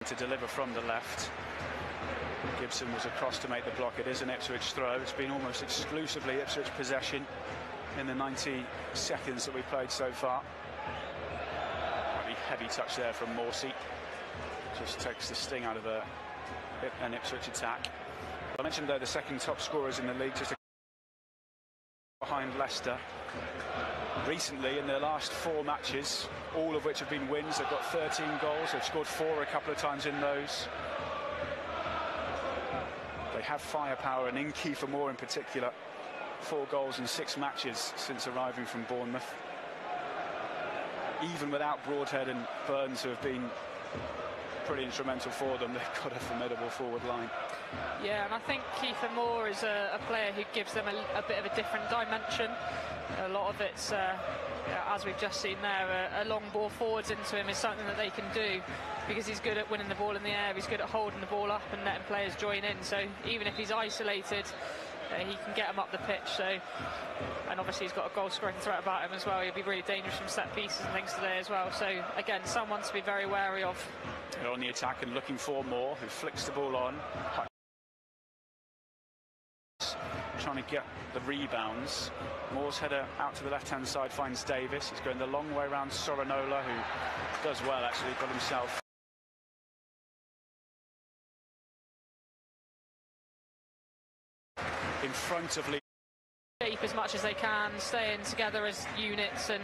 to deliver from the left. Gibson was across to make the block. It is an Ipswich throw. It's been almost exclusively Ipswich possession in the 90 seconds that we've played so far. Quite a heavy touch there from Morsey. Just takes the sting out of an Ipswich attack. I mentioned they're the second top scorers in the league, just behind Leicester. Recently, in their last 4 matches, all of which have been wins, they've got 13 goals. They've scored 4 a couple of times in those. They have firepower, and in Kiefer Moore in particular, 4 goals in 6 matches since arriving from Bournemouth. Even without Broadhead and Burns, who have been pretty instrumental for them, they've got a formidable forward line. Yeah, and I think Kiefer Moore is a player who gives them a bit of a different dimension. A lot of it's, as we've just seen there, a long ball forwards into him is something that they can do, because he's good at winning the ball in the air, he's good at holding the ball up and letting players join in. So even if he's isolated, he can get them up the pitch. So, and obviously he's got a goal scoring threat about him as well. He'll be really dangerous from set pieces and things today as well. So again, someone to be very wary of. They're on the attack and looking for Moore, who flicks the ball on. Trying to get the rebounds. Moore's header out to the left-hand side finds Davis. He's going the long way around Sorinola, who does well actually, got himself in front of Lee. Shape as much as they can, staying together as units and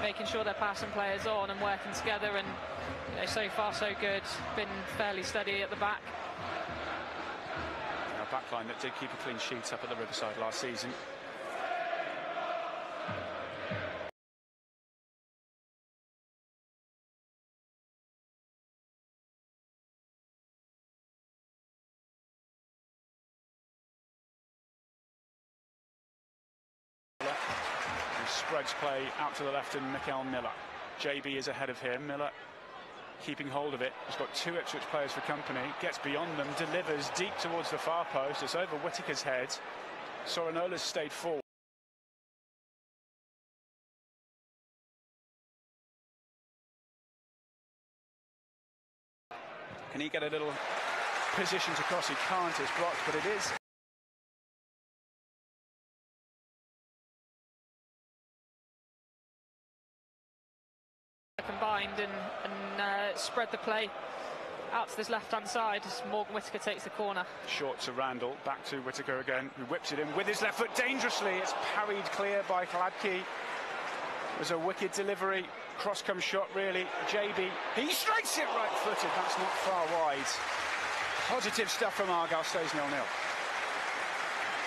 making sure they're passing players on and working together, and you know, so far so good, been fairly steady at the back. A backline that did keep a clean sheet up at the Riverside last season. Spreads play out to the left and Mikael Miller. JB is ahead of him. Miller keeping hold of it. He's got 2 Ipswich players for company. Gets beyond them, delivers deep towards the far post. It's over Whittaker's head. Sorinola's stayed forward. Can he get a little position to cross? He can't. It's blocked, but it is. Combined and spread the play out to this left-hand side as Morgan Whittaker takes the corner. Short to Randall, back to Whittaker again, who whips it in with his left foot dangerously. It's parried clear by Hladky. It was a wicked delivery. Cross-come shot, really. JB, he strikes it right-footed. That's not far wide. Positive stuff from Argyle. Stays 0-0.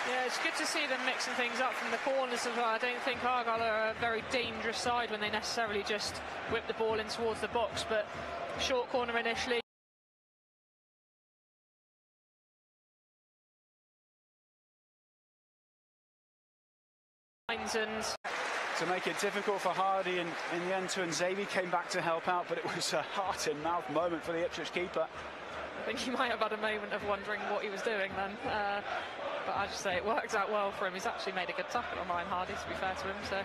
Yeah, it's good to see them mixing things up from the corners as well. I don't think Argyle are a very dangerous side when they necessarily just whip the ball in towards the box, but short corner initially. And to make it difficult for Hardy, and in the end Tuanzebe came back to help out, but it was a heart-in-mouth moment for the Ipswich keeper. I think he might have had a moment of wondering what he was doing then. But I just say it works out well for him. He's actually made a good tackle on Ryan Hardy, to be fair to him. So. Well,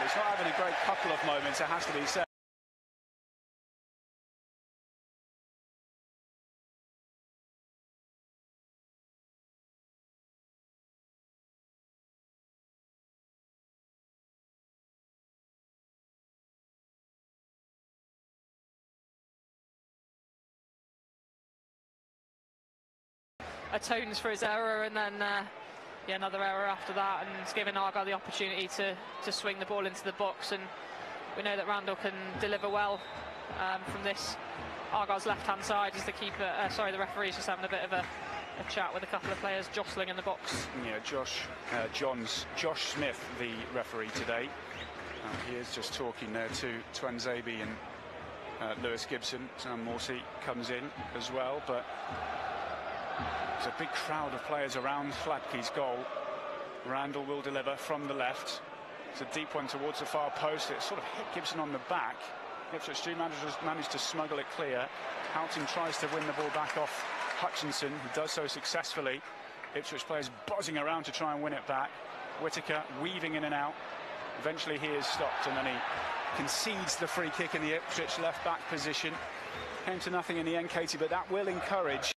he's not having a great couple of moments, it has to be said. Atones for his error, and then yeah, another error after that, and it's given Argyle the opportunity to swing the ball into the box. And we know that Randall can deliver well from this Argyle's left-hand side. As the keeper, sorry, the referee's just having a bit of a chat with a couple of players jostling in the box. Yeah, Josh Smith, the referee today. He is just talking there to Tuanzebe and Lewis Gibson. Sam Morsey comes in as well, but there's a big crowd of players around Hladky's goal. Randall will deliver from the left. It's a deep one towards the far post. It sort of hit Gibson on the back. Ipswich do manage to smuggle it clear. Houghton tries to win the ball back off Hutchinson, who does so successfully. Ipswich players buzzing around to try and win it back. Whittaker weaving in and out. Eventually he is stopped, and then he concedes the free kick in the Ipswich left back position. Came to nothing in the end, Katie, but that will encourage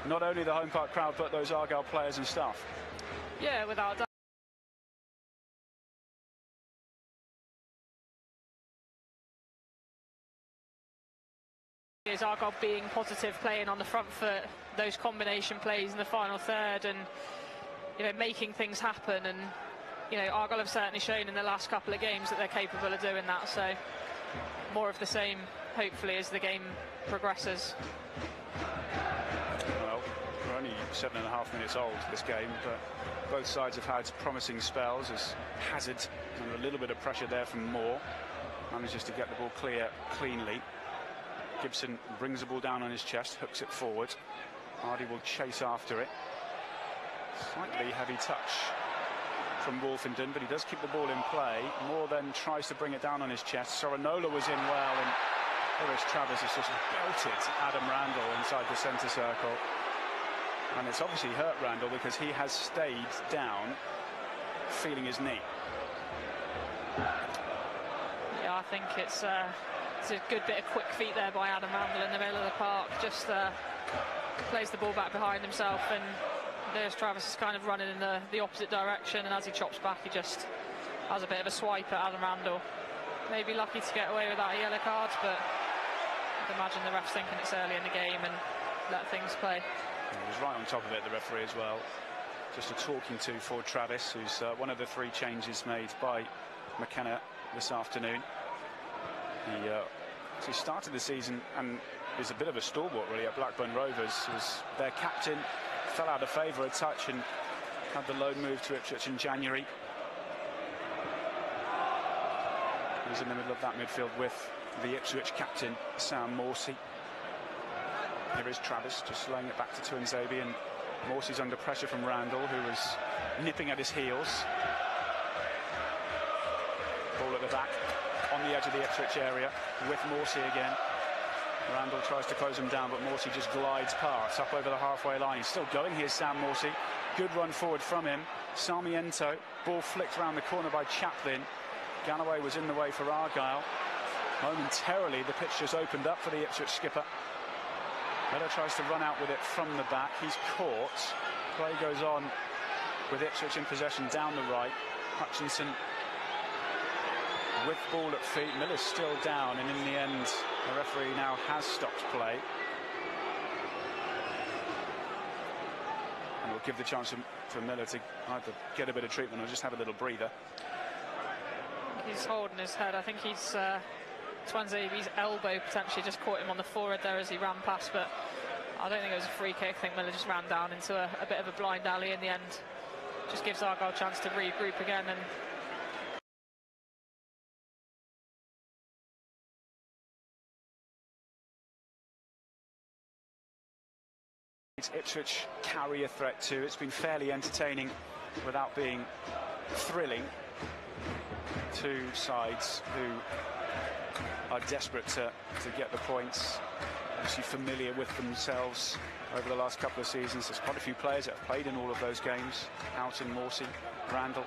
not only the home park crowd, but those Argyle players and staff. Yeah, without doubt. Is Argyle being positive, playing on the front foot, those combination plays in the final third, and making things happen. And Argyle have certainly shown in the last couple of games that they're capable of doing that. So more of the same, hopefully, as the game progresses. Well, we're only 7.5 minutes old this game, but both sides have had promising spells as Hazard, under a little bit of pressure there from Moore, manages to get the ball cleanly. Gibson brings the ball down on his chest, hooks it forward. Hardy will chase after it. Slightly heavy touch from Wolfenden, but he does keep the ball in play. Moore then tries to bring it down on his chest. Sorinola was in well, and Lewis Travis has just belted Adam Randall inside the centre circle. And it's obviously hurt Randall because he has stayed down, feeling his knee. Yeah, I think it's a good bit of quick feet there by Adam Randall in the middle of the park. Just plays the ball back behind himself, and Lewis Travis is kind of running in the opposite direction, and as he chops back, he just has a bit of a swipe at Adam Randall. Maybe lucky to get away without a yellow card, but I'd imagine the ref's thinking it's early in the game and let things play. He was right on top of it, the referee as well. Just a talking to for Travis, who's one of the 3 changes made by McKenna this afternoon. He started the season and is a bit of a stalwart really at Blackburn Rovers. Was their captain, fell out of favour a touch and had the loan move to Ipswich in January. He's in the middle of that midfield with the Ipswich captain, Sam Morsey. Here is Travis just laying it back to Tuanzebe, and Morsey's under pressure from Randall, who was nipping at his heels. Ball at the back, on the edge of the Ipswich area, with Morsey again. Randall tries to close him down, but Morsey just glides past, up over the halfway line. He's still going. Here's Sam Morsey. Good run forward from him. Sarmiento, ball flicked round the corner by Chaplin. Galloway was in the way for Argyle. Momentarily, the pitch just opened up for the Ipswich skipper. Miller tries to run out with it from the back. He's caught. Play goes on with Ipswich in possession down the right. Hutchinson with ball at feet. Miller's still down, and in the end, the referee now has stopped play. And will give the chance for Miller to either get a bit of treatment or just have a little breather. He's holding his head. I think he's Tuanzebe's elbow potentially just caught him on the forehead there as he ran past, but I don't think it was a free kick. I think Miller just ran down into a bit of a blind alley in the end. Just gives Argyle a chance to regroup again. And Ipswich carry a threat too. It's been fairly entertaining without being thrilling. 2 sides who are desperate to get the points, obviously familiar with themselves over the last couple of seasons. There's quite a few players that have played in all of those games. Houghton, Morsey, Randall,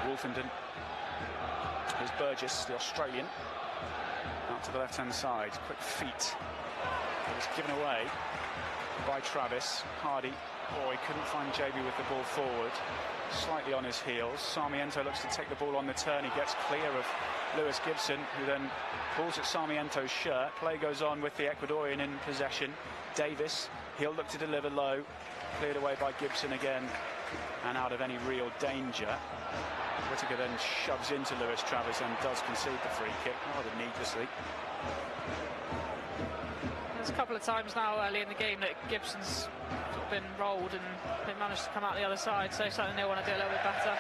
Wolfenden. Here's Burgess, the Australian, out to the left-hand side. Quick feet. It was given away by Travis. Hardy, he couldn't find JB with the ball forward. Slightly on his heels. Sarmiento looks to take the ball on the turn. He gets clear of Lewis Gibson, who then pulls at Sarmiento's shirt. Play goes on with the Ecuadorian in possession. Davis, he'll look to deliver low. Cleared away by Gibson again, and out of any real danger. Whittaker then shoves into Lewis Travis and does concede the free kick, rather needlessly. There's a couple of times now early in the game that Gibson's been rolled and they managed to come out the other side, so something they want to do a little bit better.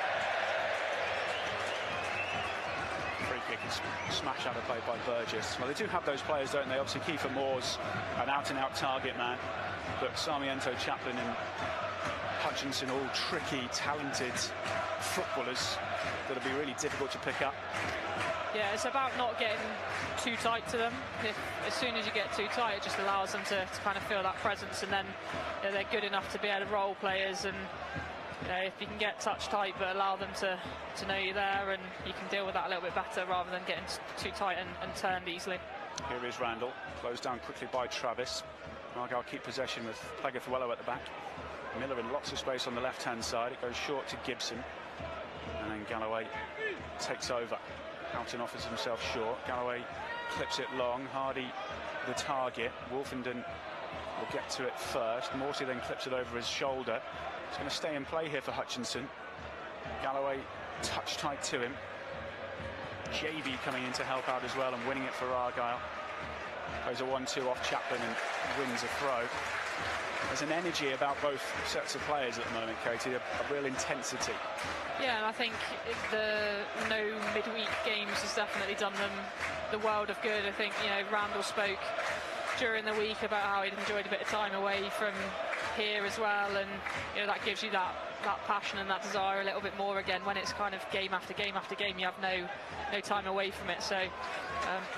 Free kick is smashed out of play by Burgess. Well, they do have those players, don't they? Obviously Kiefer Moore's an out-and-out target man, but Sarmiento, Chaplin and Hutchinson, all tricky, talented footballers that'll be really difficult to pick up. Yeah, it's about not getting too tight to them. As soon as you get too tight, it just allows them to kind of feel that presence, and then they're good enough to be able to roll players and you know, if you can get touch tight but allow them to know you're there, and you can deal with that a little bit better rather than getting too tight and turned easily. Here is Randall, closed down quickly by Travis. Argyle keep possession with Plegafuelo at the back. Miller in lots of space on the left-hand side. It goes short to Gibson, and then Galloway takes over. Houghton offers himself short. Galloway clips it long. Hardy the target. Wolfenden will get to it first. Morsey then clips it over his shoulder. It's going to stay in play here for Hutchinson. Galloway touch tight to him. JB coming in to help out as well and winning it for Argyle. Goes a 1-2 off Chaplin and wins a throw. There's an energy about both sets of players at the moment, Katie, a real intensity. Yeah, and I think the no midweek games has definitely done them the world of good. I think, you know, Randall spoke during the week about how he'd enjoyed a bit of time away from here as well, and you know, that gives you that passion and that desire a little bit more again when it's kind of game after game after game. You have no time away from it. So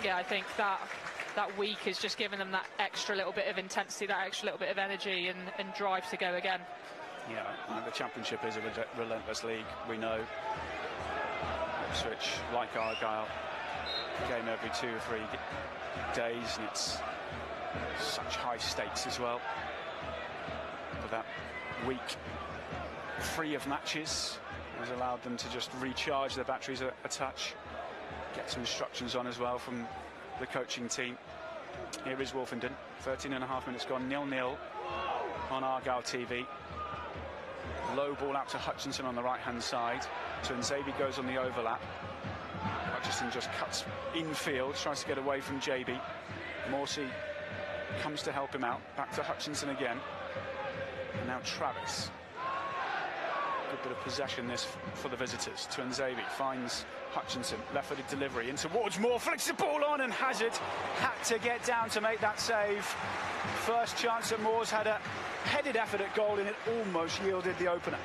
yeah, I think that week has just given them that extra little bit of intensity, that extra little bit of energy and drive to go again. Yeah, the Championship is a relentless league, we know. Ipswich, like Argyle, game every 2 or 3 days, and it's such high stakes as well. But that week free of matches has allowed them to just recharge their batteries a touch, get some instructions on as well from the coaching team. Here is Wolfenden, 13.5 minutes gone, 0-0 on Argyle TV. Low ball out to Hutchinson on the right-hand side. Tuanzebe goes on the overlap. Hutchinson just cuts infield, tries to get away from JB. Morsey comes to help him out. Back to Hutchinson again. And now Travis. Good bit of possession this for the visitors. Tuanzebe finds Hutchinson, left-footed delivery in towards Moore, flicks the ball on, and Hazard had to get down to make that save. First chance at Moore's had a headed effort at goal, and it almost yielded the opener.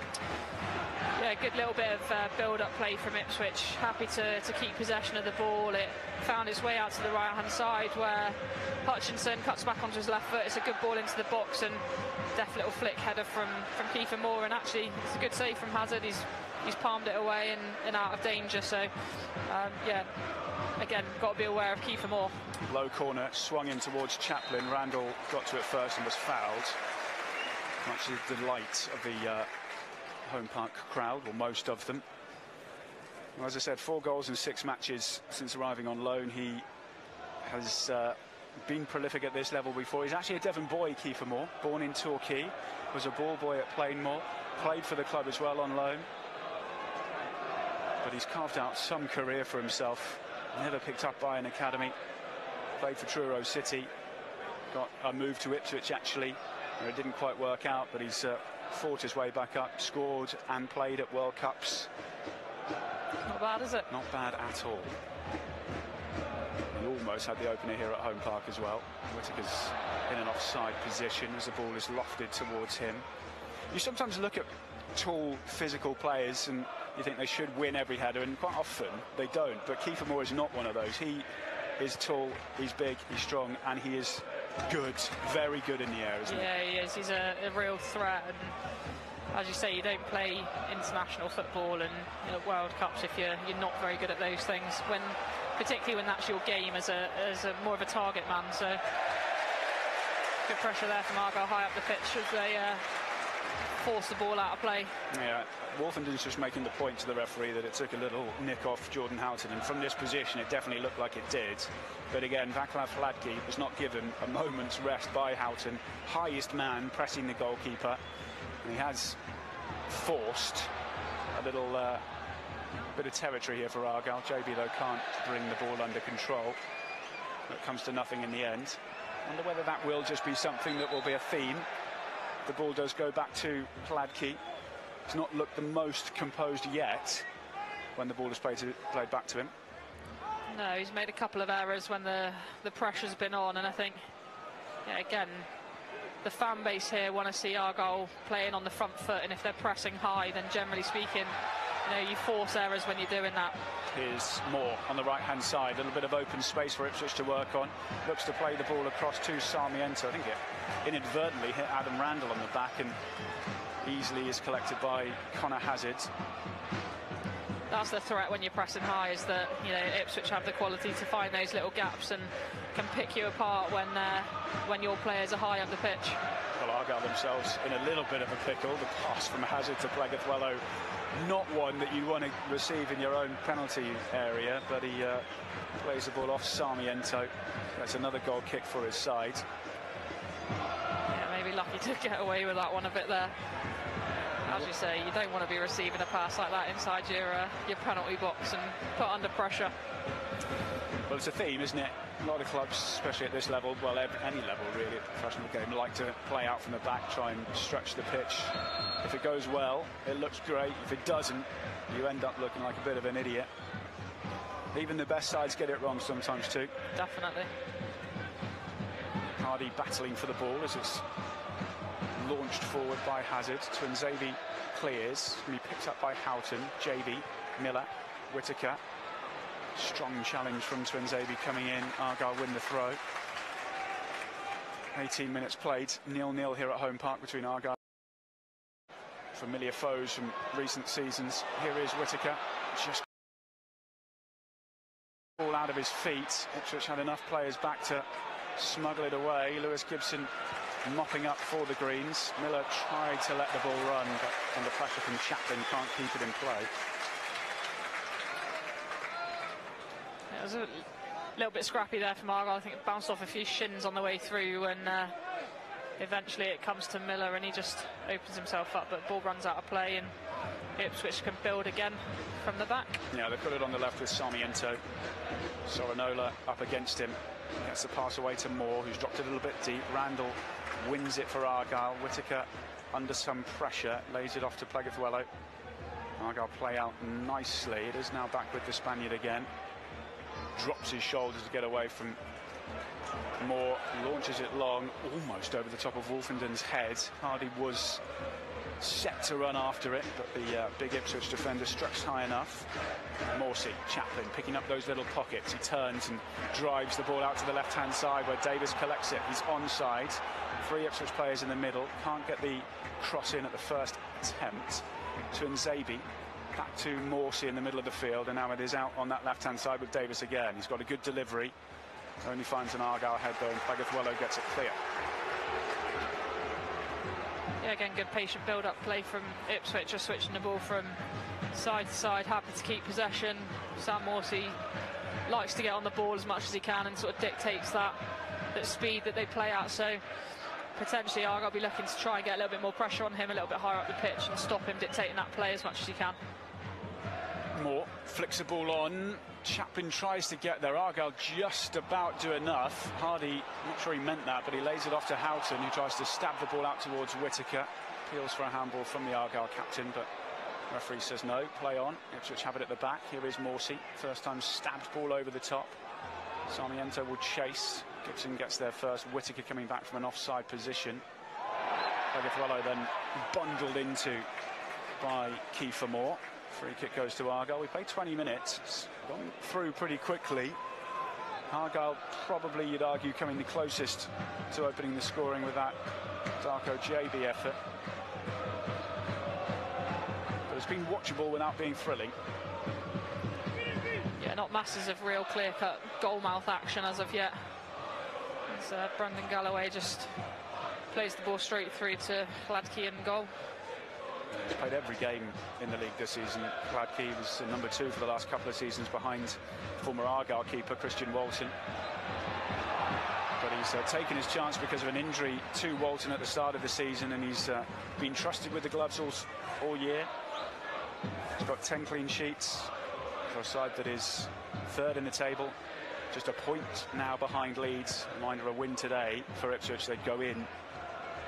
Yeah, good little bit of build-up play from Ipswich. Happy to keep possession of the ball. It found its way out to the right-hand side where Hutchinson cuts back onto his left foot. It's a good ball into the box, and deft little flick header from Kiefer Moore, and actually it's a good save from Hazard. He's palmed it away and out of danger. So yeah, again, got to be aware of Kiefer Moore. Low corner, swung in towards Chaplin. Randall got to it first and was fouled. Much to the delight of the home park crowd, or most of them. Well, as I said, 4 goals in 6 matches since arriving on loan. He has been prolific at this level before. He's actually a Devon boy, Kiefer Moore, born in Torquay, was a ball boy at Plainmoor, played for the club as well on loan. But he's carved out some career for himself, never picked up by an academy, played for Truro City, got a move to Ipswich actually, where it didn't quite work out, but he's fought his way back up, scored and played at World Cups. Not bad, is it? Not bad at all. He almost had the opener here at home park as well. Whittaker's in an offside position as the ball is lofted towards him. You sometimes look at tall, physical players and you think they should win every header, and quite often they don't. But Kiefer Moore is not one of those. He is tall, he's big, he's strong, and he is good, very good in the air, isn't he? Yeah, he is. He's a real threat. And as you say, you don't play international football and World Cups if you're not very good at those things, particularly when that's your game as a more of a target man. So good pressure there from Argyle high up the pitch as they force the ball out of play. Yeah, Wolfenden's just making the point to the referee that it took a little nick off Jordan Houghton, and from this position it definitely looked like it did. But again, Václav Hladký was not given a moment's rest by Houghton, highest man pressing the goalkeeper, and he has forced a little bit of territory here for Argyle. JB though can't bring the ball under control. It comes to nothing in the end. I wonder whether that will just be something that will be a theme. The ball does go back to Hladký. He's not looked the most composed yet when the ball is played back to him. No, he's made a couple of errors when the pressure's been on, and I think, yeah, again, the fan base here want to see Argyle playing on the front foot, and if they're pressing high, then generally speaking, you force errors when you're doing that. Here's Moore on the right-hand side, a little bit of open space for Ipswich to work on. Looks to play the ball across to Sarmiento. I think it inadvertently hit Adam Randall on the back, and easily is collected by Connor Hazard. That's the threat when you're pressing high, is that, you know, Ipswich have the quality to find those little gaps and can pick you apart when your players are high up the pitch. Well, Argyle themselves in a little bit of a pickle. The pass from Hazard to Plegathwello, not one that you want to receive in your own penalty area, but he plays the ball off Sarmiento. That's another goal kick for his side. Yeah, maybe lucky to get away with that one a bit there. As you say, you don't want to be receiving a pass like that inside your penalty box and put under pressure. Well, it's a theme, isn't it? A lot of clubs, especially at this level, well, any level really, at the professional game, like to play out from the back, try and stretch the pitch. If it goes well, it looks great. If it doesn't, you end up looking like a bit of an idiot. Even the best sides get it wrong sometimes too. Definitely. Hardy battling for the ball as it's launched forward by Hazard. Twinzaby clears, can be picked up by Houghton, JB, Miller, Whittaker. Strong challenge from Twinzaby coming in. Argyle win the throw. 18 minutes played, 0-0 here at Home Park between Argyle. Familiar foes from recent seasons. Here is Whittaker, just ball out of his feet. Ipswich had enough players back to smuggle it away. Lewis Gibson mopping up for the Greens. Miller tried to let the ball run, but under pressure from Chaplin can't keep it in play. It was a little bit scrappy there from Argyle. I think it bounced off a few shins on the way through, and eventually it comes to Miller and he just opens himself up, but ball runs out of play and Ipswich can build again from the back. Yeah, they put it on the left with Sarmiento. Sorinola up against him. Gets the pass away to Moore, who's dropped it a little bit deep. Randall wins it for Argyle. Whittaker under some pressure, lays it off to Plegathwello. Argyle play out nicely. It is now back with the Spaniard again. Drops his shoulders to get away from Moore, launches it long, almost over the top of Wolfenden's head. Hardy was set to run after it, but the big Ipswich defender struck high enough. Morsey, Chaplin picking up those little pockets. He turns and drives the ball out to the left-hand side where Davis collects it. He's onside. 3 Ipswich players in the middle. Can't get the cross in at the first attempt. Twinzaby back to Morsey in the middle of the field, and now it is out on that left-hand side with Davis again. He's got a good delivery. Only finds an Argyle head though, and Plegathwello gets it clear. Yeah, again, good patient build-up play from Ipswich, just switching the ball from side to side, happy to keep possession. Sam Morsey likes to get on the ball as much as he can and sort of dictates that speed that they play at. So potentially Argyle will be looking to try and get a little bit more pressure on him, a little bit higher up the pitch, and stop him dictating that play as much as he can. Moore flicks the ball on. Chaplin tries to get there. Argyle just about do enough. Hardy, not sure he meant that, but he lays it off to Houghton, who tries to stab the ball out towards Whittaker. Appeals for a handball from the Argyle captain, but referee says no, play on. Ipswich have it at the back. Here is Morsey. First time stabbed ball over the top. Sarmiento will chase. Gibson gets there first. Whittaker coming back from an offside position. Plegathwello then bundled into by Kiefer Moore. Free kick goes to Argyle. We played 20 minutes. It's gone through pretty quickly. Argyle probably, you'd argue, coming the closest to opening the scoring with that Darko JB effort. But it's been watchable without being thrilling. Yeah, not masses of real clear-cut goal-mouth action as of yet. As Brendan Galloway just plays the ball straight through to Hladky in goal. He's played every game in the league this season. Hladky was number 2 for the last couple of seasons behind former Argyle keeper Christian Walton. But he's taken his chance because of an injury to Walton at the start of the season, and he's been trusted with the gloves all year. He's got 10 clean sheets for a side that is 3rd in the table. Just a point now behind Leeds. Reminder, a win today for Ipswich, they'd go in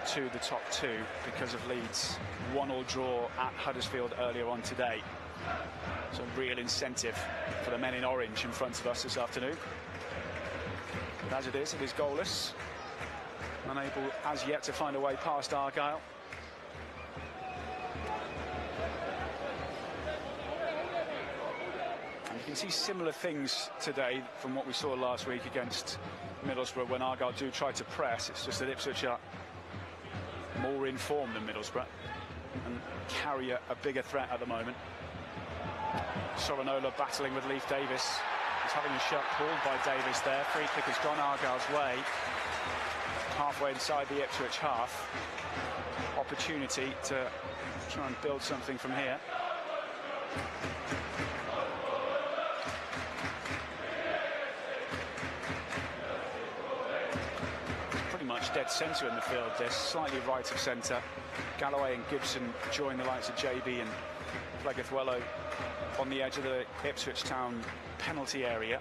to the top 2 because of Leeds' 1-1 draw at Huddersfield earlier on today. So real incentive for the men in orange in front of us this afternoon. But as it is goalless. Unable as yet to find a way past Argyle. And you can see similar things today from what we saw last week against Middlesbrough when Argyle do try to press. It's just that Ipswich are more in form than Middlesbrough. and carry a bigger threat at the moment. Sorinola battling with Leif Davis. He's having a shot called by Davis there. Free kick has gone Argyle's way. Halfway inside the Ipswich half. Opportunity to try and build something from here. Pretty much dead centre in the field. They're slightly right of centre. Galloway and Gibson join the likes of JB and Plegathwello on the edge of the Ipswich Town penalty area.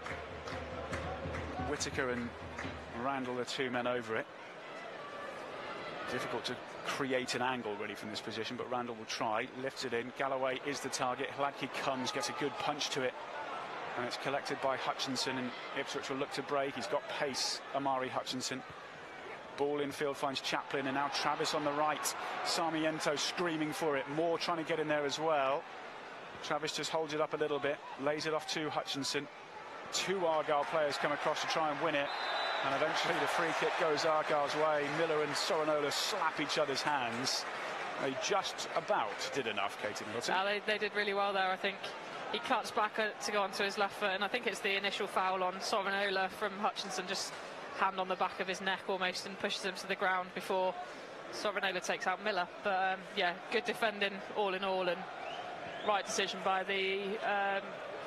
Whittaker and Randall are two men over it. Difficult to create an angle really from this position, but Randall will try. Lifts it in. Galloway is the target. Hladky comes, gets a good punch to it, and it's collected by Hutchinson, and Ipswich will look to break. He's got pace, Amari Hutchinson. Ball infield finds Chaplin, and now Travis on the right. Sarmiento screaming for it. Moore trying to get in there as well. Travis just holds it up a little bit, lays it off to Hutchinson. Two Argyle players come across to try and win it, and eventually the free kick goes Argyle's way. Miller and Sorinola slap each other's hands. They just about did enough, Katie Middleton. They did really well there. I think he cuts back to go onto his left foot, and I think it's the initial foul on Sorinola from Hutchinson, just hand on the back of his neck almost, and pushes him to the ground before Sorinola takes out Miller. But yeah, good defending all in all, and right decision by the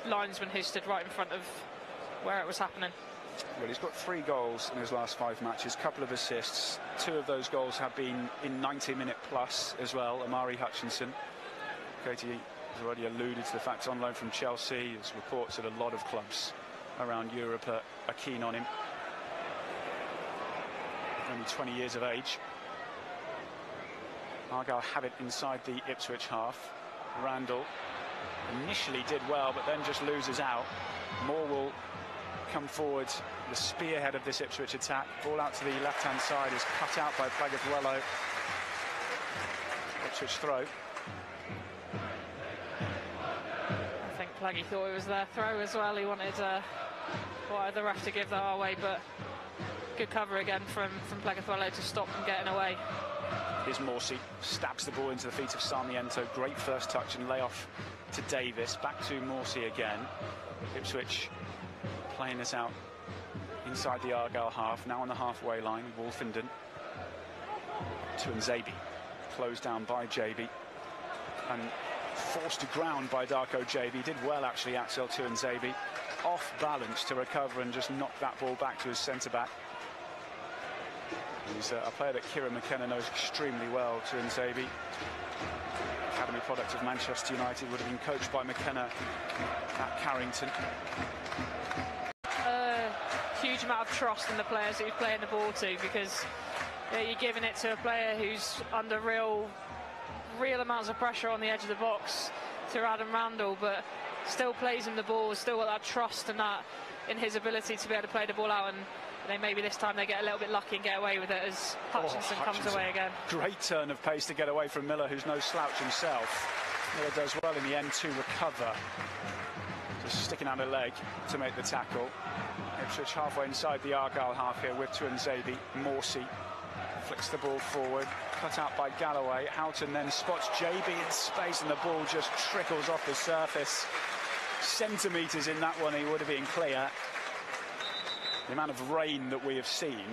linesman who stood right in front of where it was happening. Well, he's got 3 goals in his last 5 matches, couple of assists. 2 of those goals have been in 90-minute plus as well. Amari Hutchinson. Katie has already alluded to the fact he's on loan from Chelsea. There's reports that a lot of clubs around Europe are keen on him. Only 20 years of age. Argyle have it inside the Ipswich half. Randall initially did well, but then just loses out. Moore will come forward, the spearhead of this Ipswich attack. Ball out to the left-hand side is cut out by Plegathwello. Ipswich throw. I think Plaggy thought it was their throw as well. He wanted the ref to give that our way, but good cover again from Plegathwello to stop them getting away. Here's Morsey, stabs the ball into the feet of Sarmiento. Great first touch and layoff to Davis. Back to Morsey again. Ipswich playing this out inside the Argyle half, now on the halfway line. Wolfenden to Nzabi, closed down by JB and forced to ground by Darko JB. Did well actually, Axel to Nzabi, off balance to recover and just knock that ball back to his centre back. He's a player that Kieran McKenna knows extremely well. To Nzabi, academy product of Manchester United, would have been coached by McKenna at Carrington. Huge amount of trust in the players that he's playing the ball to, because you're giving it to a player who's under real amounts of pressure on the edge of the box to Adam Randall, but still plays him the ball, still got that trust and that in his ability to be able to play the ball out, and maybe this time they get a little bit lucky and get away with it as Hutchinson comes away again. Great turn of pace to get away from Miller, who's no slouch himself. Miller does well in the end to recover, just sticking out a leg to make the tackle. Ipswich halfway inside the Argyle half here with Nzabi. Morsey flicks the ball forward, cut out by Galloway. Houghton then spots JB in space, and the ball just trickles off the surface. Centimetres in that one, he would have been clear. The amount of rain that we have seen,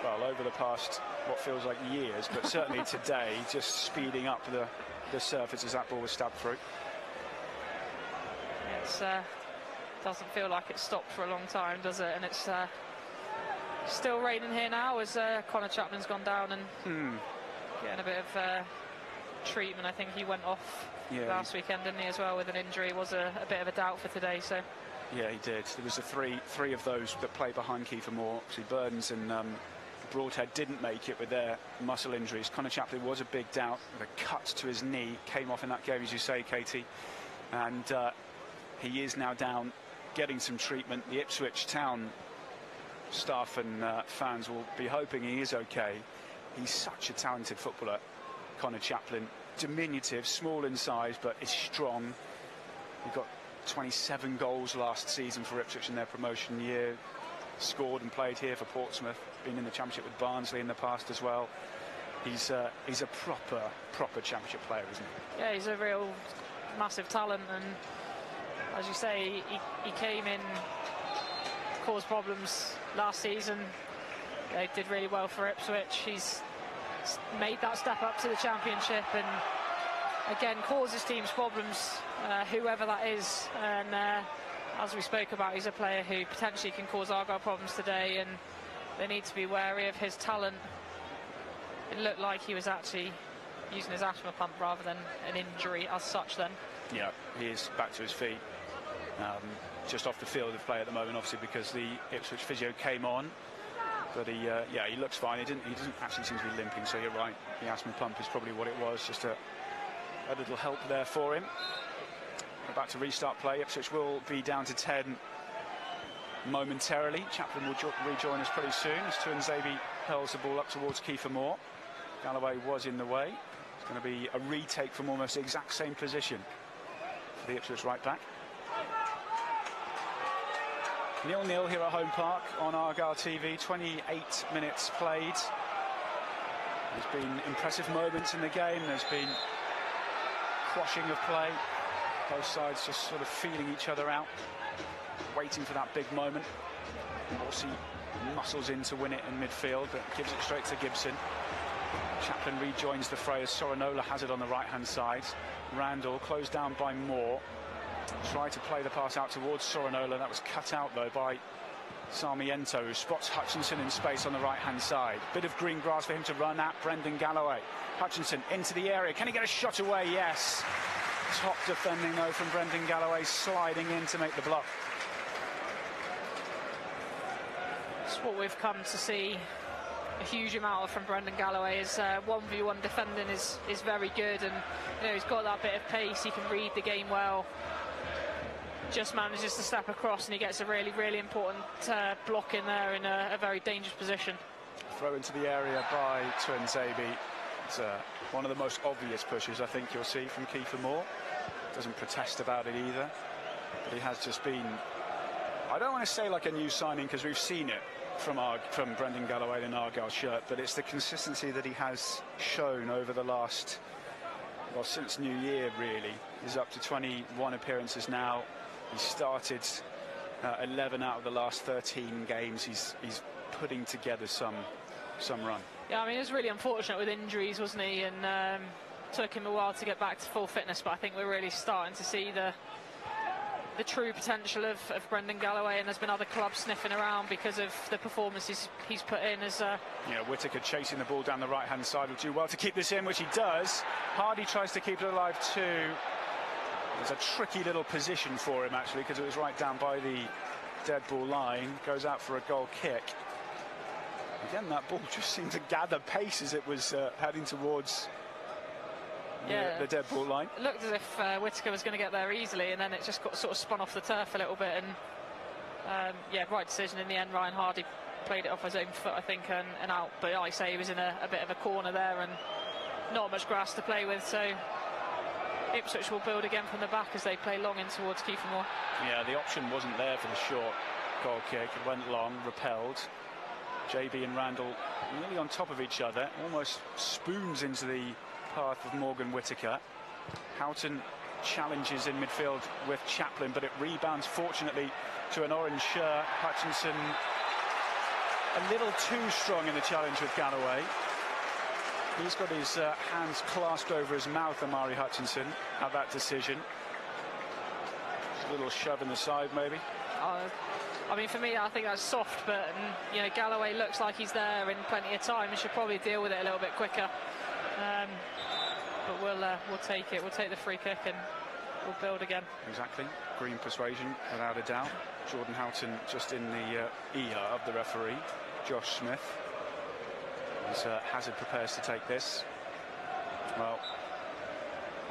well, over the past what feels like years, but certainly today, just speeding up the surface as that ball was stabbed through. It's doesn't feel like it's stopped for a long time, does it? And it's still raining here now as Connor Chaplin's gone down and getting a bit of treatment. I think he went off last weekend, didn't he, as well, with an injury. Was a bit of a doubt for today, so. Yeah, he did. There was three of those that play behind Kiefer Moore. Obviously, Burdens and Broadhead didn't make it with their muscle injuries. Connor Chaplin was a big doubt with a cut to his knee. Came off in that game, as you say, Katie. And he is now down, getting some treatment. The Ipswich Town staff and fans will be hoping he is okay. He's such a talented footballer, Connor Chaplin. Diminutive, small in size, but is strong. He got 27 goals last season for Ipswich in their promotion year. Scored and played here for Portsmouth. Been in the Championship with Barnsley in the past as well. he's a proper championship player, isn't he? Yeah, he's a real massive talent, and as you say, he came in, caused problems last season. They did really well for Ipswich. He's made that step up to the championship, and again causes teams problems, whoever that is. And as we spoke about, he's a player who potentially can cause Argyle problems today, and they need to be wary of his talent. It looked like he was actually using his asthma pump rather than an injury as such then. Yeah, he is back to his feet. Just off the field of play at the moment, obviously, because the Ipswich physio came on. But he looks fine. He doesn't actually seem to be limping, so you're right. The asthma pump is probably what it was, just a little help there for him. We're about to restart play. Ipswich will be down to 10 momentarily. Chaplin will rejoin us pretty soon as Tuanzebe hurls the ball up towards Kiefer Moore. Galloway was in the way. It's going to be a retake from almost the exact same position for the Ipswich right back. 0-0 here at Home Park on Argyle TV. 28 minutes played. There's been impressive moments in the game. There's been quashing of play. Both sides just sort of feeling each other out, waiting for that big moment. Horsey muscles in to win it in midfield, but gives it straight to Gibson. Chaplin rejoins the fray as Sorinola has it on the right-hand side. Randall closed down by Moore. Tried to play the pass out towards Sorinola. That was cut out, though, by Sarmiento, who spots Hutchinson in space on the right-hand side. Bit of green grass for him to run at. Brendan Galloway. Hutchinson into the area. Can he get a shot away? Yes. Top defending, though, from Brendan Galloway, sliding in to make the block. It's what we've come to see a huge amount of from Brendan Galloway. His 1v1 defending is very good, and he's got that bit of pace. He can read the game well. Just manages to step across, and he gets a really, really important block in there in a very dangerous position. Throw into the area by Tuanzebe. It's one of the most obvious pushes I think you'll see from Kiefer Moore. Doesn't protest about it either, but he has just been, I don't want to say like a new signing, because we've seen it from Brendan Galloway in Argyle shirt, but it's the consistency that he has shown over the last, well, since New Year really. He's up to 21 appearances now. He started 11 out of the last 13 games. He's putting together some run. Yeah, I mean, it was really unfortunate with injuries, wasn't he? And took him a while to get back to full fitness, but I think we're really starting to see the true potential of Brendan Galloway, and there's been other clubs sniffing around because of the performances he's put in. As Whittaker chasing the ball down the right-hand side will do well to keep this in, which he does. Hardy tries to keep it alive too. There's a tricky little position for him, actually, because it was right down by the dead ball line. Goes out for a goal kick. Again, that ball just seemed to gather pace as it was heading towards the dead ball line. It looked as if Whittaker was going to get there easily, and then it just got sort of spun off the turf a little bit. And right decision in the end. Ryan Hardy played it off his own foot, I think, and out. But like I say, he was in a bit of a corner there, and not much grass to play with. So Ipswich will build again from the back as they play long in towards Kiefer Moore. Yeah, the option wasn't there for the short goal kick. It went long, repelled. JB and Randall nearly on top of each other, almost spoons into the path of Morgan Whittaker. Houghton challenges in midfield with Chaplin, but it rebounds fortunately to an orange shirt. Hutchinson a little too strong in the challenge with Galloway. He's got his hands clasped over his mouth, Amari Hutchinson, at that decision. A little shove in the side, maybe. I mean, for me, I think that's soft, but Galloway looks like he's there in plenty of time and should probably deal with it a little bit quicker. But we'll take it. We'll take the free kick and we'll build again. Exactly. Green persuasion, without a doubt. Jordan Houghton just in the ear of the referee, Josh Smith. As Hazard prepares to take this. Well,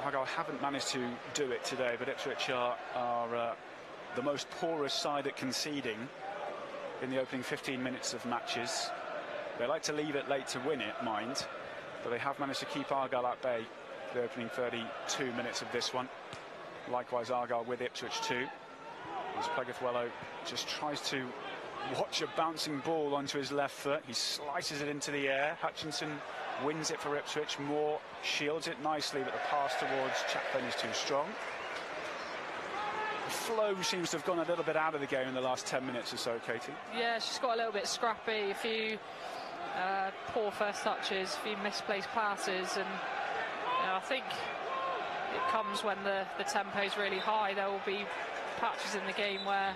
Argyle haven't managed to do it today, but Ipswich are the most porous side at conceding in the opening 15 minutes of matches. They like to leave it late to win it, mind, but they have managed to keep Argyle at bay for the opening 32 minutes of this one. Likewise, Argyle with Ipswich too. As Plegafuelo just tries to watch a bouncing ball onto his left foot. He slices it into the air. Hutchinson wins it for Ipswich. Moore shields it nicely, but the pass towards Chaplin is too strong. The flow seems to have gone a little bit out of the game in the last 10 minutes or so, Katie. Yeah, she's got a little bit scrappy, a few poor first touches, a few misplaced passes, and I think it comes when the tempo is really high. There will be patches in the game where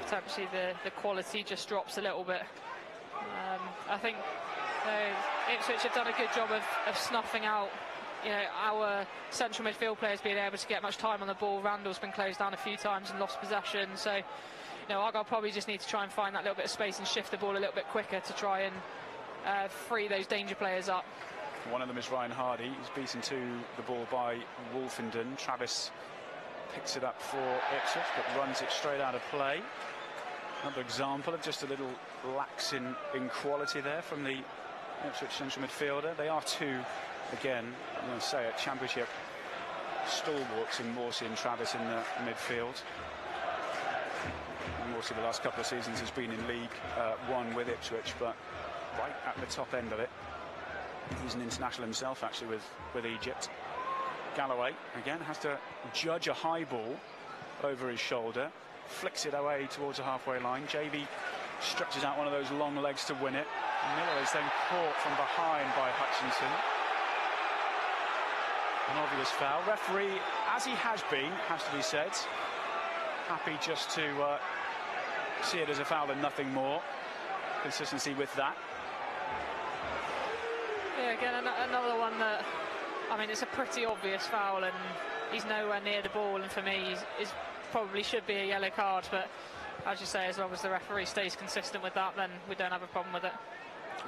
potentially the quality just drops a little bit. I think Ipswich have done a good job of snuffing out our central midfield players being able to get much time on the ball. Randall's been closed down a few times and lost possession, so Argyle probably just need to try and find that little bit of space and shift the ball a little bit quicker to try and free those danger players up. One of them is Ryan Hardy. He's beaten to the ball by Wolfenden. Travis picks it up for Ipswich but runs it straight out of play. Another example of just a little lax in quality there from the Ipswich central midfielder. They are two, again, I'm going to say it, championship stalwarts in Morsey and Travis in the midfield. Morsey the last couple of seasons has been in League One with Ipswich, but right at the top end of it. He's an international himself, actually, with Egypt. Galloway, again, has to judge a high ball over his shoulder. Flicks it away towards the halfway line. JB stretches out one of those long legs to win it. Miller is then caught from behind by Hutchinson. An obvious foul. Referee, as he has been, has to be said, happy just to see it as a foul and nothing more. Consistency with that. Yeah, again, another one that, I mean, it's a pretty obvious foul and he's nowhere near the ball, and for me, he's probably should be a yellow card, but as you say, as long as the referee stays consistent with that, then we don't have a problem with it.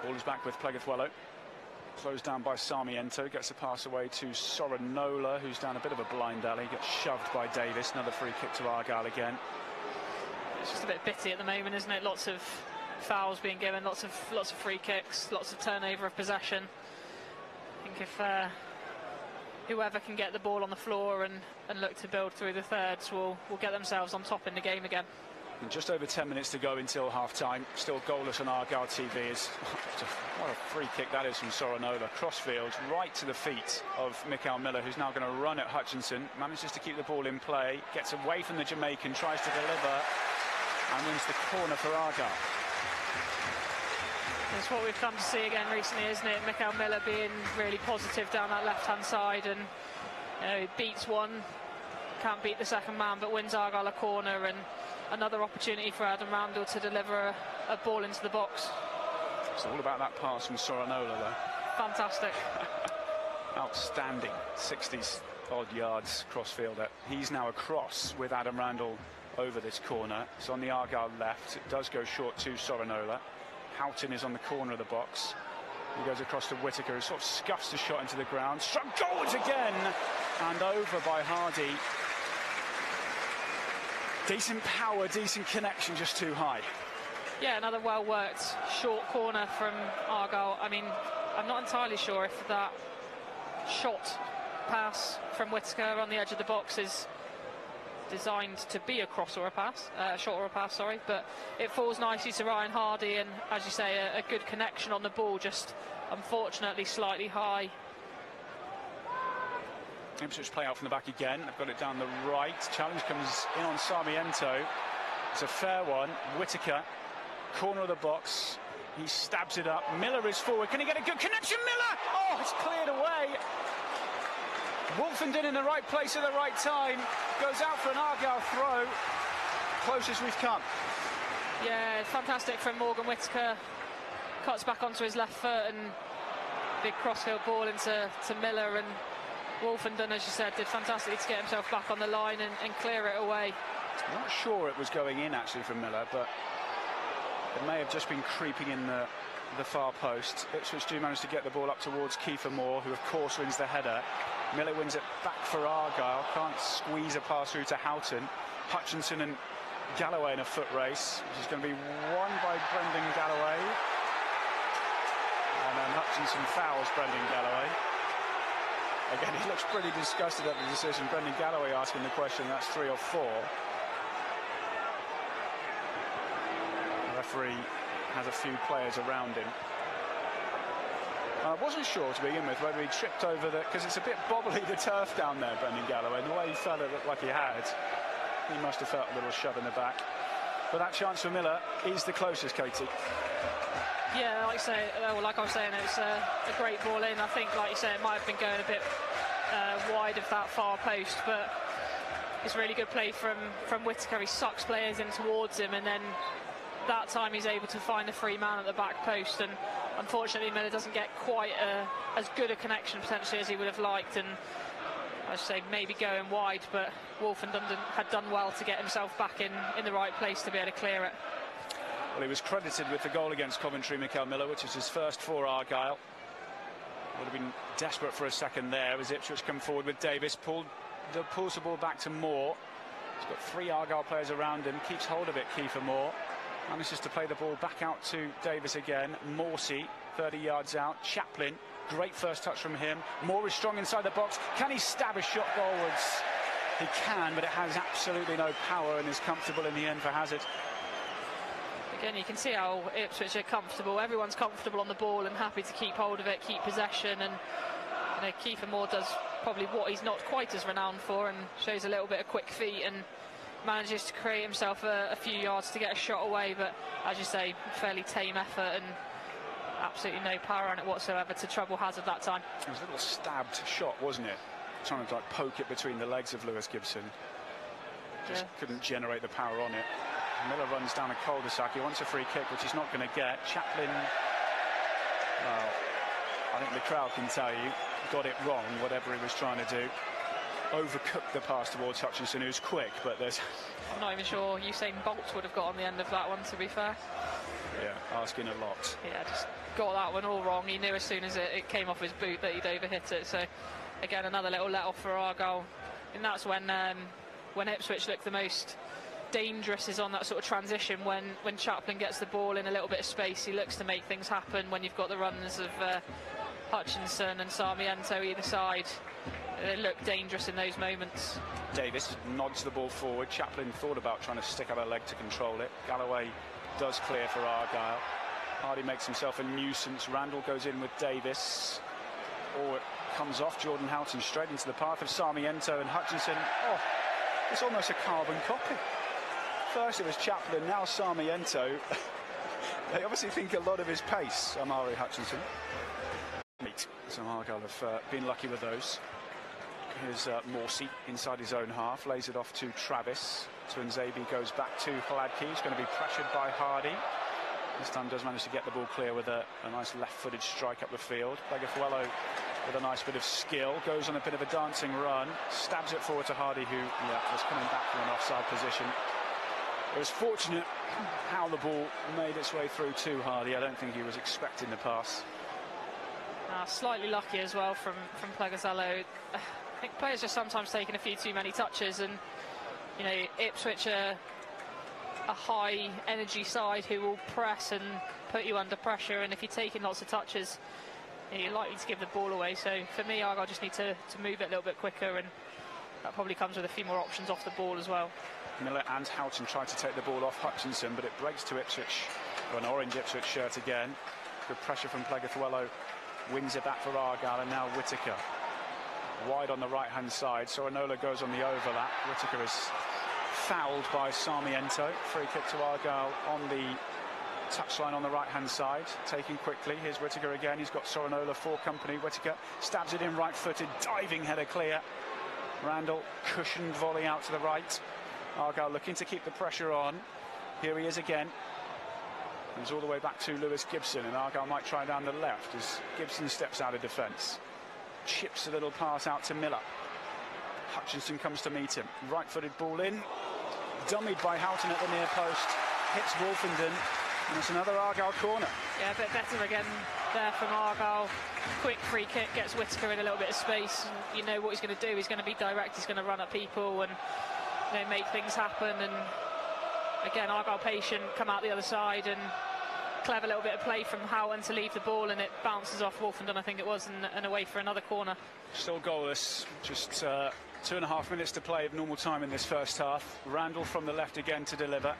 Ball is back with Plegathwello. Closed down by Sarmiento, gets a pass away to Soranola, who's down a bit of a blind alley, gets shoved by Davis. Another free kick to Argyle again. It's just a bit bitty at the moment, isn't it? Lots of fouls being given, lots of free kicks, lots of turnover of possession. I think if whoever can get the ball on the floor and look to build through the thirds will get themselves on top in the game again. And just over 10 minutes to go until half-time. Still goalless on Argyle TV. What a free kick that is from Soranola. Crossfield, right to the feet of Mikael Miller, who's now going to run at Hutchinson. Manages to keep the ball in play, gets away from the Jamaican, tries to deliver, and wins the corner for Argyle. It's what we've come to see again recently, isn't it? Mikael Miller being really positive down that left-hand side, and he beats one, can't beat the second man, but wins Argyle a corner, and another opportunity for Adam Randall to deliver a ball into the box. It's all about that pass from Soranola, though. Fantastic. Outstanding. 60-odd yards crossfielder. He's now across with Adam Randall over this corner. It's on the Argyle left. It does go short to Soranola. Houghton is on the corner of the box. He goes across to Whittaker, who sort of scuffs the shot into the ground. Struck goals again, and over by Hardy. Decent power, decent connection, just too high. Yeah, another well-worked short corner from Argyle. I mean, I'm not entirely sure if that shot pass from Whittaker on the edge of the box is designed to be a cross or a pass, shot or a pass, sorry, but it falls nicely to Ryan Hardy, and as you say, a good connection on the ball, just unfortunately slightly high. Ipswich play out from the back again. They've got it down the right. Challenge comes in on Sarmiento. It's a fair one. Whittaker, corner of the box. He stabs it up. Miller is forward. Can he get a good connection? Miller! Oh, it's cleared away. Wolfenden in the right place at the right time. Goes out for an Argyle throw. Closest we've come. Yeah, fantastic from Morgan Whittaker. Cuts back onto his left foot, and big crossfield ball into Miller, and Wolfenden, as you said, did fantastically to get himself back on the line and clear it away. I'm not sure it was going in actually from Miller, but it may have just been creeping in the far post. Ipswich do manage to get the ball up towards Kiefer Moore, who of course wins the header. Miller wins it back for Argyle. Can't squeeze a pass through to Houghton. Hutchinson and Galloway in a foot race, which is going to be won by Brendan Galloway. And then Hutchinson fouls Brendan Galloway. Again, he looks pretty disgusted at the decision. Brendan Galloway asking the question, that's 3 or 4. The referee has a few players around him. I wasn't sure to begin with whether he tripped over the, because it's a bit bobbly, the turf down there, Brendan Galloway, and the way he fell, it looked like he had. He must have felt a little shove in the back. But that chance for Miller is the closest, Katie. Yeah, like I was saying, it's a great ball in. I think, like you say, it might have been going a bit wide of that far post, but it's really good play from Whittaker. He sucks players in towards him, and then that time he's able to find a free man at the back post, and unfortunately Miller doesn't get quite as good a connection potentially as he would have liked, and I should say maybe going wide, but Wolfen had done well to get himself back in the right place to be able to clear it. Well, he was credited with the goal against Coventry, Mikael Miller, which is his first for Argyle. Would have been desperate for a second there as Ipswich come forward with Davis, pulls the ball back to Moore. He's got 3 Argyle players around him, keeps hold of it, Kiefer Moore. Manages to play the ball back out to Davis again. Morsey, 30 yards out. Chaplin, great first touch from him. Moore is strong inside the box. Can he stab a shot goalwards? He can, but it has absolutely no power and is comfortable in the end for Hazard. Again, you can see how Ipswich are comfortable. Everyone's comfortable on the ball and happy to keep hold of it, keep possession, and Kiefer Moore does probably what he's not quite as renowned for, and shows a little bit of quick feet and manages to create himself a few yards to get a shot away. But as you say, fairly tame effort and absolutely no power on it whatsoever to trouble Hazard that time. It was a little stabbed shot, wasn't it? Trying to poke it between the legs of Lewis Gibson. Just couldn't generate the power on it. Miller runs down a cul-de-sac. He wants a free kick, which he's not going to get. Chaplin, well, I think the crowd can tell you, got it wrong, whatever he was trying to do. Overcooked the pass towards Hutchinson, who's quick, but there's... I'm not even sure Usain Bolt would have got on the end of that one, to be fair. Yeah, asking a lot. Yeah, just got that one all wrong. He knew as soon as it came off his boot that he'd overhit it. So, again, another little let-off for Argyle. And that's when Ipswich look the most dangerous, is on that sort of transition when Chaplin gets the ball in a little bit of space. He looks to make things happen when you've got the runs of Hutchinson and Sarmiento either side. They look dangerous in those moments. Davis nods the ball forward. Chaplin thought about trying to stick out a leg to control it. Galloway does clear for Argyle. Hardy makes himself a nuisance. Randall goes in with Davis. Or it comes off Jordan Houghton straight into the path of Sarmiento and Hutchinson. Oh, it's almost a carbon copy. First it was Chaplin, now Sarmiento. They obviously think a lot of his pace, Amari Hutchinson. So Argyle have been lucky with those. Here's Morsey inside his own half, lays it off to Travis. Tuanzebe goes back to Hladky, who's going to be pressured by Hardy. This time does manage to get the ball clear with a nice left-footed strike up the field. Plegafuelo with a nice bit of skill, goes on a bit of a dancing run, stabs it forward to Hardy, who was coming back from an offside position. It was fortunate how the ball made its way through to Hardy. I don't think he was expecting the pass. Slightly lucky as well from Plegafuelo. I think players just sometimes taking a few too many touches, and Ipswich are a high energy side who will press and put you under pressure, and if you're taking lots of touches, you're likely to give the ball away. So for me, Argyle just need to move it a little bit quicker, and that probably comes with a few more options off the ball as well. Miller and Houghton tried to take the ball off Hutchinson, but it breaks to Ipswich, or an orange Ipswich shirt again. Good pressure from Plegafuelo, wins it back for Argyle, and now Whittaker wide on the right hand side. Sorinola goes on the overlap. Whittaker is fouled by Sarmiento. Free kick to Argyle on the touchline on the right hand side, taken quickly. Here's Whittaker again. He's got Sorinola for company. Whittaker stabs it in, right footed, diving header clear. Randall, cushioned volley out to the right. Argyle looking to keep the pressure on. Here he is again. He's all the way back to Lewis Gibson, and Argyle might try down the left as Gibson steps out of defence. Chips a little pass out to Miller. Hutchinson comes to meet him. Right-footed ball in. Dummied by Houghton at the near post. Hits Wolfenden, and it's another Argyle corner. Yeah, a bit better again there from Argyle. Quick free kick, gets Whittaker in a little bit of space. You know what he's going to do. He's going to be direct. He's going to run at people and make things happen. And again, Argyle patient, come out the other side, and clever little bit of play from Houghton to leave the ball, and it bounces off Wolfenden, I think it was, and away for another corner. Still goalless. Just 2.5 minutes to play of normal time in this first half. Randall from the left again to deliver.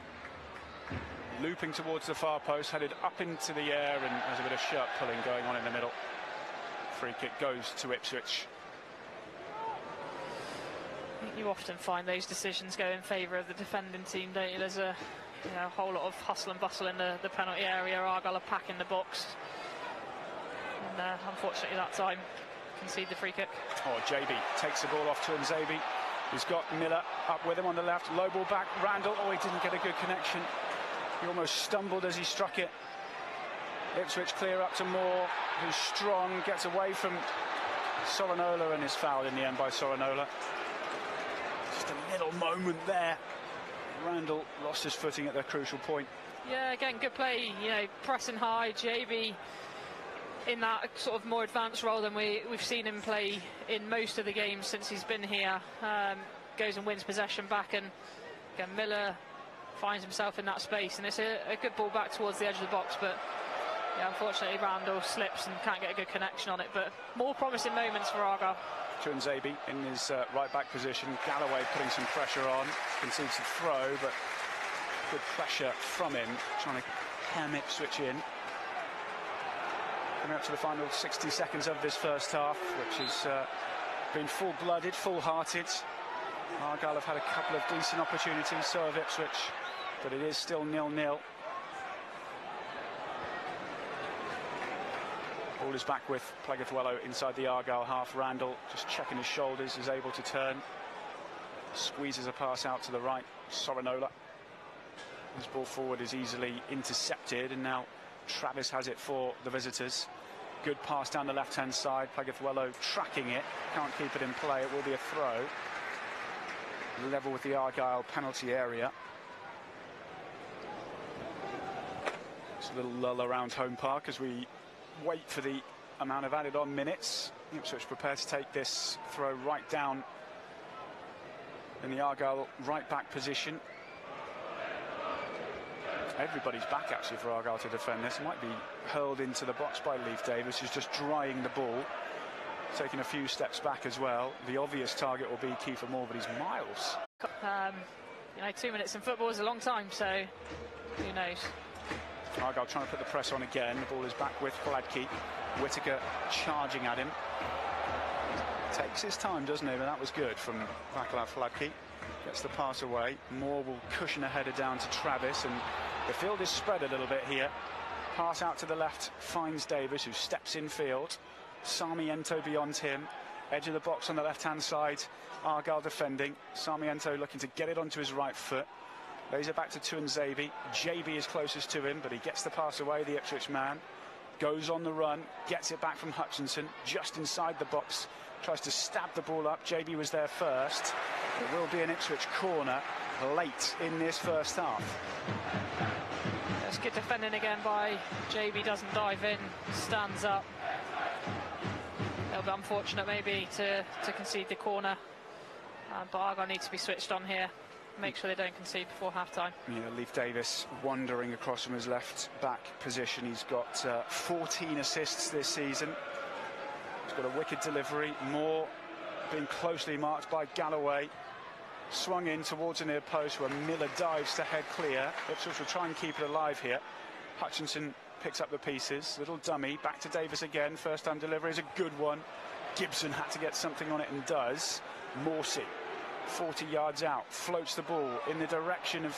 Looping towards the far post, headed up into the air, and there's a bit of shirt pulling going on in the middle. free kick goes to Ipswich. You often find those decisions go in favour of the defending team, don't you? There's a whole lot of hustle and bustle in the penalty area. Argyle are packing the box, and unfortunately that time concede the free kick. Oh, JB takes the ball off to Nzabi. He's got Miller up with him on the left. Low ball back. Randall. Oh, he didn't get a good connection. He almost stumbled as he struck it. Ipswich clear up to Moore, who's strong, gets away from Sorinola and is fouled in the end by Sorinola. Just a little moment there. Randall lost his footing at the crucial point. Yeah, again, good play. Pressing high. JB in that sort of more advanced role than we've seen him play in most of the games since he's been here. Goes and wins possession back, and again Miller finds himself in that space, and it's a good ball back towards the edge of the box, but yeah, unfortunately Randall slips and can't get a good connection on it. But more promising moments for Argyle. Nzabi in his right back position. Galloway putting some pressure on, concedes the throw, but good pressure from him, trying to hem Ipswich in. Coming up to the final 60 seconds of this first half, which has been full-blooded, full-hearted. Argyle have had a couple of decent opportunities, so have Ipswich, but it is still 0-0. Ball is back with Plegathwello inside the Argyle half. Randall just checking his shoulders, is able to turn. Squeezes a pass out to the right. Sorinola. His ball forward is easily intercepted, and now Travis has it for the visitors. Good pass down the left-hand side. Plegathwello tracking it. Can't keep it in play. It will be a throw. Level with the Argyle penalty area. It's a little lull around Home Park as we wait for the amount of added-on minutes. Ipswich prepared to take this throw right down in the Argyle right-back position. Everybody's back actually for Argyle to defend this. Might be hurled into the box by Leif Davis, who's just drying the ball, taking a few steps back as well. The obvious target will be Kiefer Moore, but he's miles. 2 minutes in football is a long time, so who knows. Argyle trying to put the press on again. The ball is back with Hladky. Whittaker charging at him. Takes his time, doesn't he? But that was good from Václav Hladky. Gets the pass away. Moore will cushion a header down to Travis, and the field is spread a little bit here. Pass out to the left, finds Davis, who steps in field. Sarmiento beyond him. Edge of the box on the left-hand side. Argyle defending. Sarmiento looking to get it onto his right foot. Lays it back to Nzabi. JB is closest to him, but he gets the pass away, the Ipswich man. Goes on the run, gets it back from Hutchinson, just inside the box. Tries to stab the ball up. JB was there first. It will be an Ipswich corner late in this first half. That's good defending again by JB. Doesn't dive in, stands up. It'll be unfortunate maybe to concede the corner, but Argyle need to be switched on here. Make sure they don't concede before half-time. Yeah, Leif Davis wandering across from his left-back position. He's got 14 assists this season. He's got a wicked delivery. Moore being closely marked by Galloway. Swung in towards a near post where Miller dives to head clear. Ipswich will try and keep it alive here. Hutchinson picks up the pieces. Little dummy. Back to Davis again. First-time delivery is a good one. Gibson had to get something on it and does. Morsey, 40 yards out, floats the ball in the direction of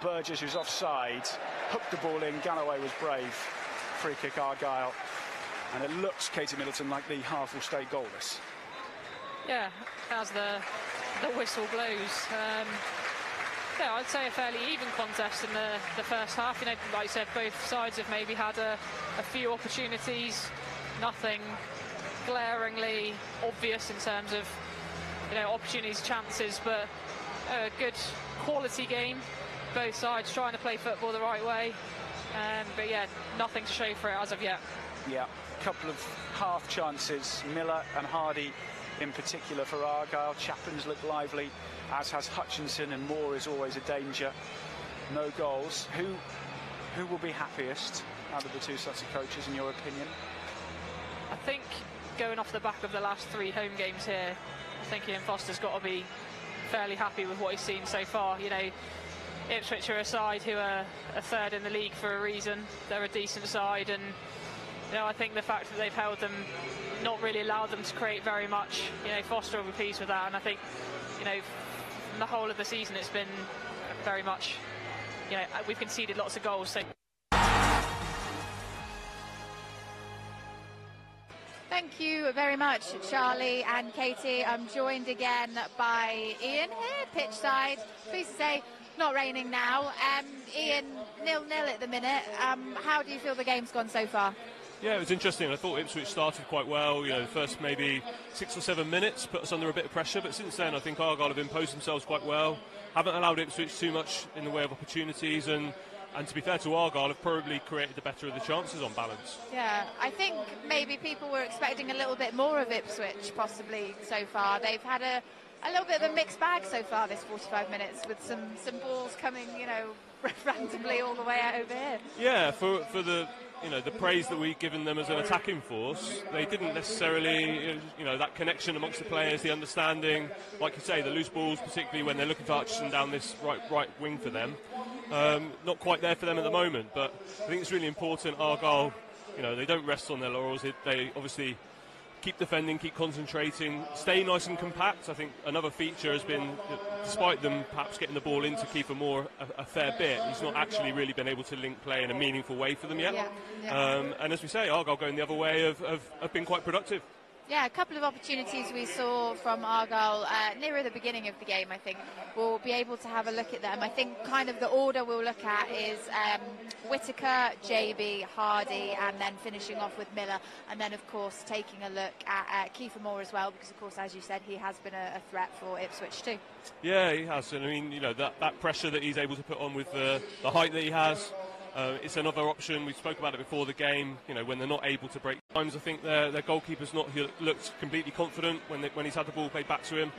Burgess, who's offside. Hooked the ball in. Galloway was brave. Free kick Argyle. And it looks, Katie Middleton, like the half will stay goalless. Yeah, as the whistle blows. Yeah, I'd say a fairly even contest in the first half. Like I said, both sides have maybe had a few opportunities. Nothing glaringly obvious in terms of opportunities, chances, but a good quality game. Both sides trying to play football the right way. But yeah, nothing to show for it as of yet. Yeah, a couple of half chances. Miller and Hardy in particular for Argyle. Chapman's looked lively, as has Hutchinson, and Moore is always a danger. No goals. Who will be happiest out of the two sets of coaches, in your opinion? I think going off the back of the last 3 home games here, I think Ian Foster's got to be fairly happy with what he's seen so far. Ipswich are a side who are a third in the league for a reason. They're a decent side, and I think the fact that they've held them, not really allowed them to create very much. Foster will be pleased with that, and I think, from the whole of the season, it's been very much, we've conceded lots of goals. So. Thank you very much, Charlie and Katie. I'm joined again by Ian here, pitch side. Pleased to say, not raining now. Ian, 0-0 at the minute. How do you feel the game's gone so far? Yeah, it was interesting. I thought Ipswich started quite well. The first maybe 6 or 7 minutes put us under a bit of pressure, but since then I think Argyle have imposed themselves quite well. Haven't allowed Ipswich too much in the way of opportunities, and to be fair to Argyle, have probably created the better of the chances on balance. Yeah, I think maybe people were expecting a little bit more of Ipswich possibly so far. They've had a little bit of a mixed bag so far this 45 minutes, with some balls coming, randomly all the way out over here. Yeah, for the the praise that we've given them as an attacking force, they didn't necessarily, that connection amongst the players, the understanding, like you say, the loose balls, particularly when they're looking for Hutchinson down this right wing for them. Not quite there for them at the moment, but I think it's really important. Argyle, they don't rest on their laurels. They obviously keep defending, keep concentrating, stay nice and compact. I think another feature has been, despite them perhaps getting the ball into Kiefer Moore a fair bit, he's not actually really been able to link play in a meaningful way for them yet. Yeah. And as we say, Argyle going the other way have been quite productive. Yeah, a couple of opportunities we saw from Argyle nearer the beginning of the game. I think we'll be able to have a look at them. I think kind of the order we'll look at is Whittaker, JB, Hardy, and then finishing off with Miller, and then of course taking a look at Kiefer Moore as well, because of course, as you said, he has been a threat for Ipswich too. Yeah, he has, and I mean, that pressure that he's able to put on with the height that he has. It's another option. We spoke about it before the game. When they're not able to break times, I think their goalkeeper's not looked completely confident when he's had the ball played back to him.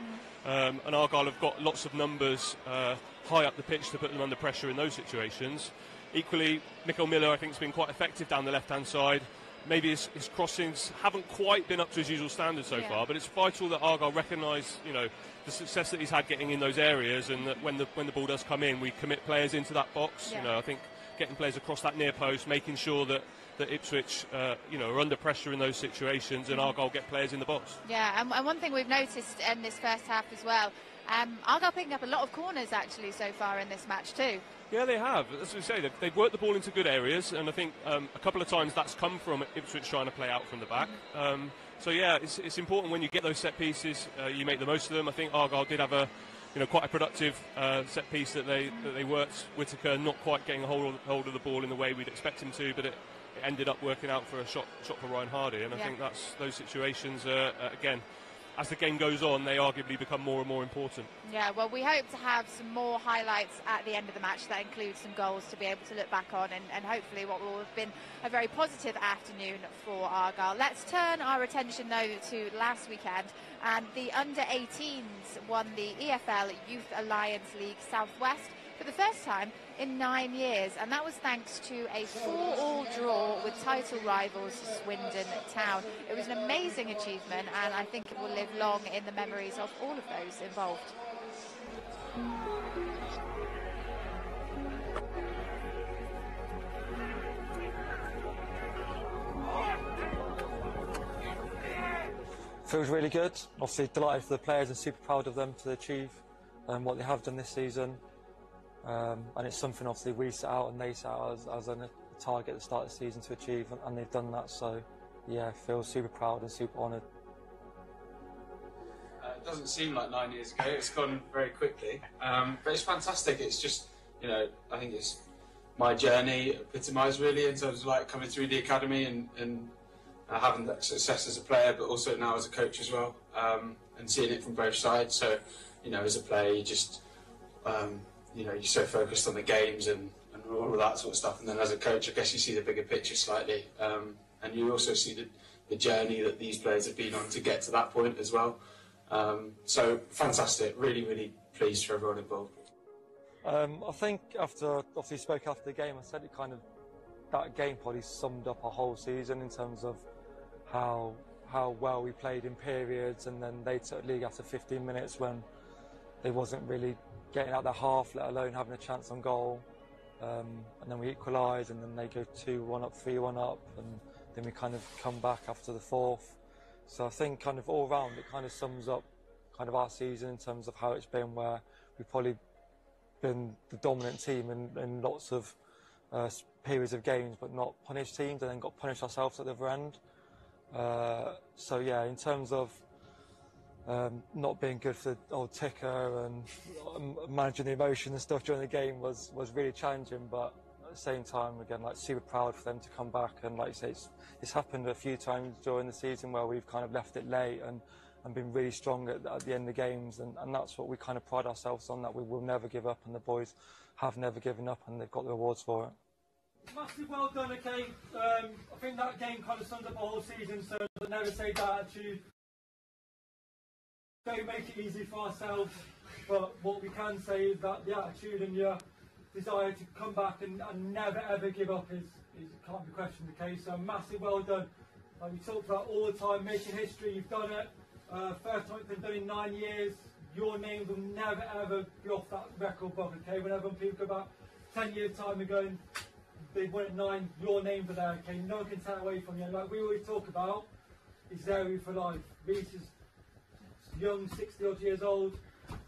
And Argyle have got lots of numbers high up the pitch to put them under pressure in those situations. Equally, Mikael Miller, I think, has been quite effective down the left-hand side. Maybe his crossings haven't quite been up to his usual standards so far, but it's vital that Argyle recognise, the success that he's had getting in those areas, and that when the ball does come in, we commit players into that box. Yeah. I think getting players across that near post, making sure that Ipswich, are under pressure in those situations, and Argyle get players in the box. Yeah, and one thing we've noticed in this first half as well, Argyle picking up a lot of corners actually so far in this match too. Yeah, they have. As we say, they've worked the ball into good areas, and I think a couple of times that's come from Ipswich trying to play out from the back. So yeah, it's important when you get those set pieces, you make the most of them. I think Argyle did have quite a productive set piece that they worked. Whittaker not quite getting a hold of the ball in the way we'd expect him to, but it ended up working out for a shot for Ryan Hardy, and I think those situations again, as the game goes on, they arguably become more and more important. Yeah, well, we hope to have some more highlights at the end of the match that include some goals to be able to look back on, and hopefully what will have been a very positive afternoon for Argyle. Let's turn our attention though to last weekend, and the under-18s won the EFL Youth Alliance League Southwest for the first time in 9 years, and that was thanks to a 4-4 draw with title rivals Swindon Town. It was an amazing achievement, and I think it will live long in the memories of all of those involved. Feels really good. Obviously delighted for the players and super proud of them to achieve what they have done this season. And it's something obviously we set out and they set out as a target at the start of the season to achieve, and they've done that. So yeah, feel super proud and super honoured. It doesn't seem like 9 years ago. It's gone very quickly, but it's fantastic. It's just, I think it's my journey epitomised really in terms of like coming through the academy and having that success as a player, but also now as a coach as well, and seeing it from both sides. So, as a player, you just, you're so focused on the games and all of that sort of stuff, and then as a coach, I guess you see the bigger picture slightly, and you also see the journey that these players have been on to get to that point as well. So fantastic, really, really pleased for everyone involved. I think after spoke after the game, I said it kind of, that game probably summed up our whole season in terms of how well we played in periods, and then they took league after 15 minutes when they wasn't really getting out their half, let alone having a chance on goal. And then we equalised, and then they go 2-1 up, 3-1 up, and then we kind of come back after the fourth. So I think kind of all round it kind of sums up kind of our season in terms of how it's been, where we've probably been the dominant team in lots of periods of games, but not punished teams, and then got punished ourselves at the other end. So yeah, in terms of not being good for the old ticker and managing the emotion and stuff during the game was really challenging, but at the same time, again, like super proud for them to come back. And like you say, it's happened a few times during the season where we've kind of left it late and been really strong at the end of games, and that's what we kind of pride ourselves on, that we will never give up, and the boys have never given up, and they've got the rewards for it. Massive well done, okay. I think that game kind of sums up the whole season, so I never say that attitude. Don't make it easy for ourselves, but what we can say is that the attitude and your desire to come back and never ever give up is can't be questioned, okay. So massive well done. Like we talked about all the time, making history, you've done it. First time it's been done in 9 years. Your name will never ever be off that record book, okay. Whenever people go back 10 years time ago and they won at 9, your names are there, okay. No one can take away from you. Like we always talk about, is there for life. Reece is young, 60 odd years old,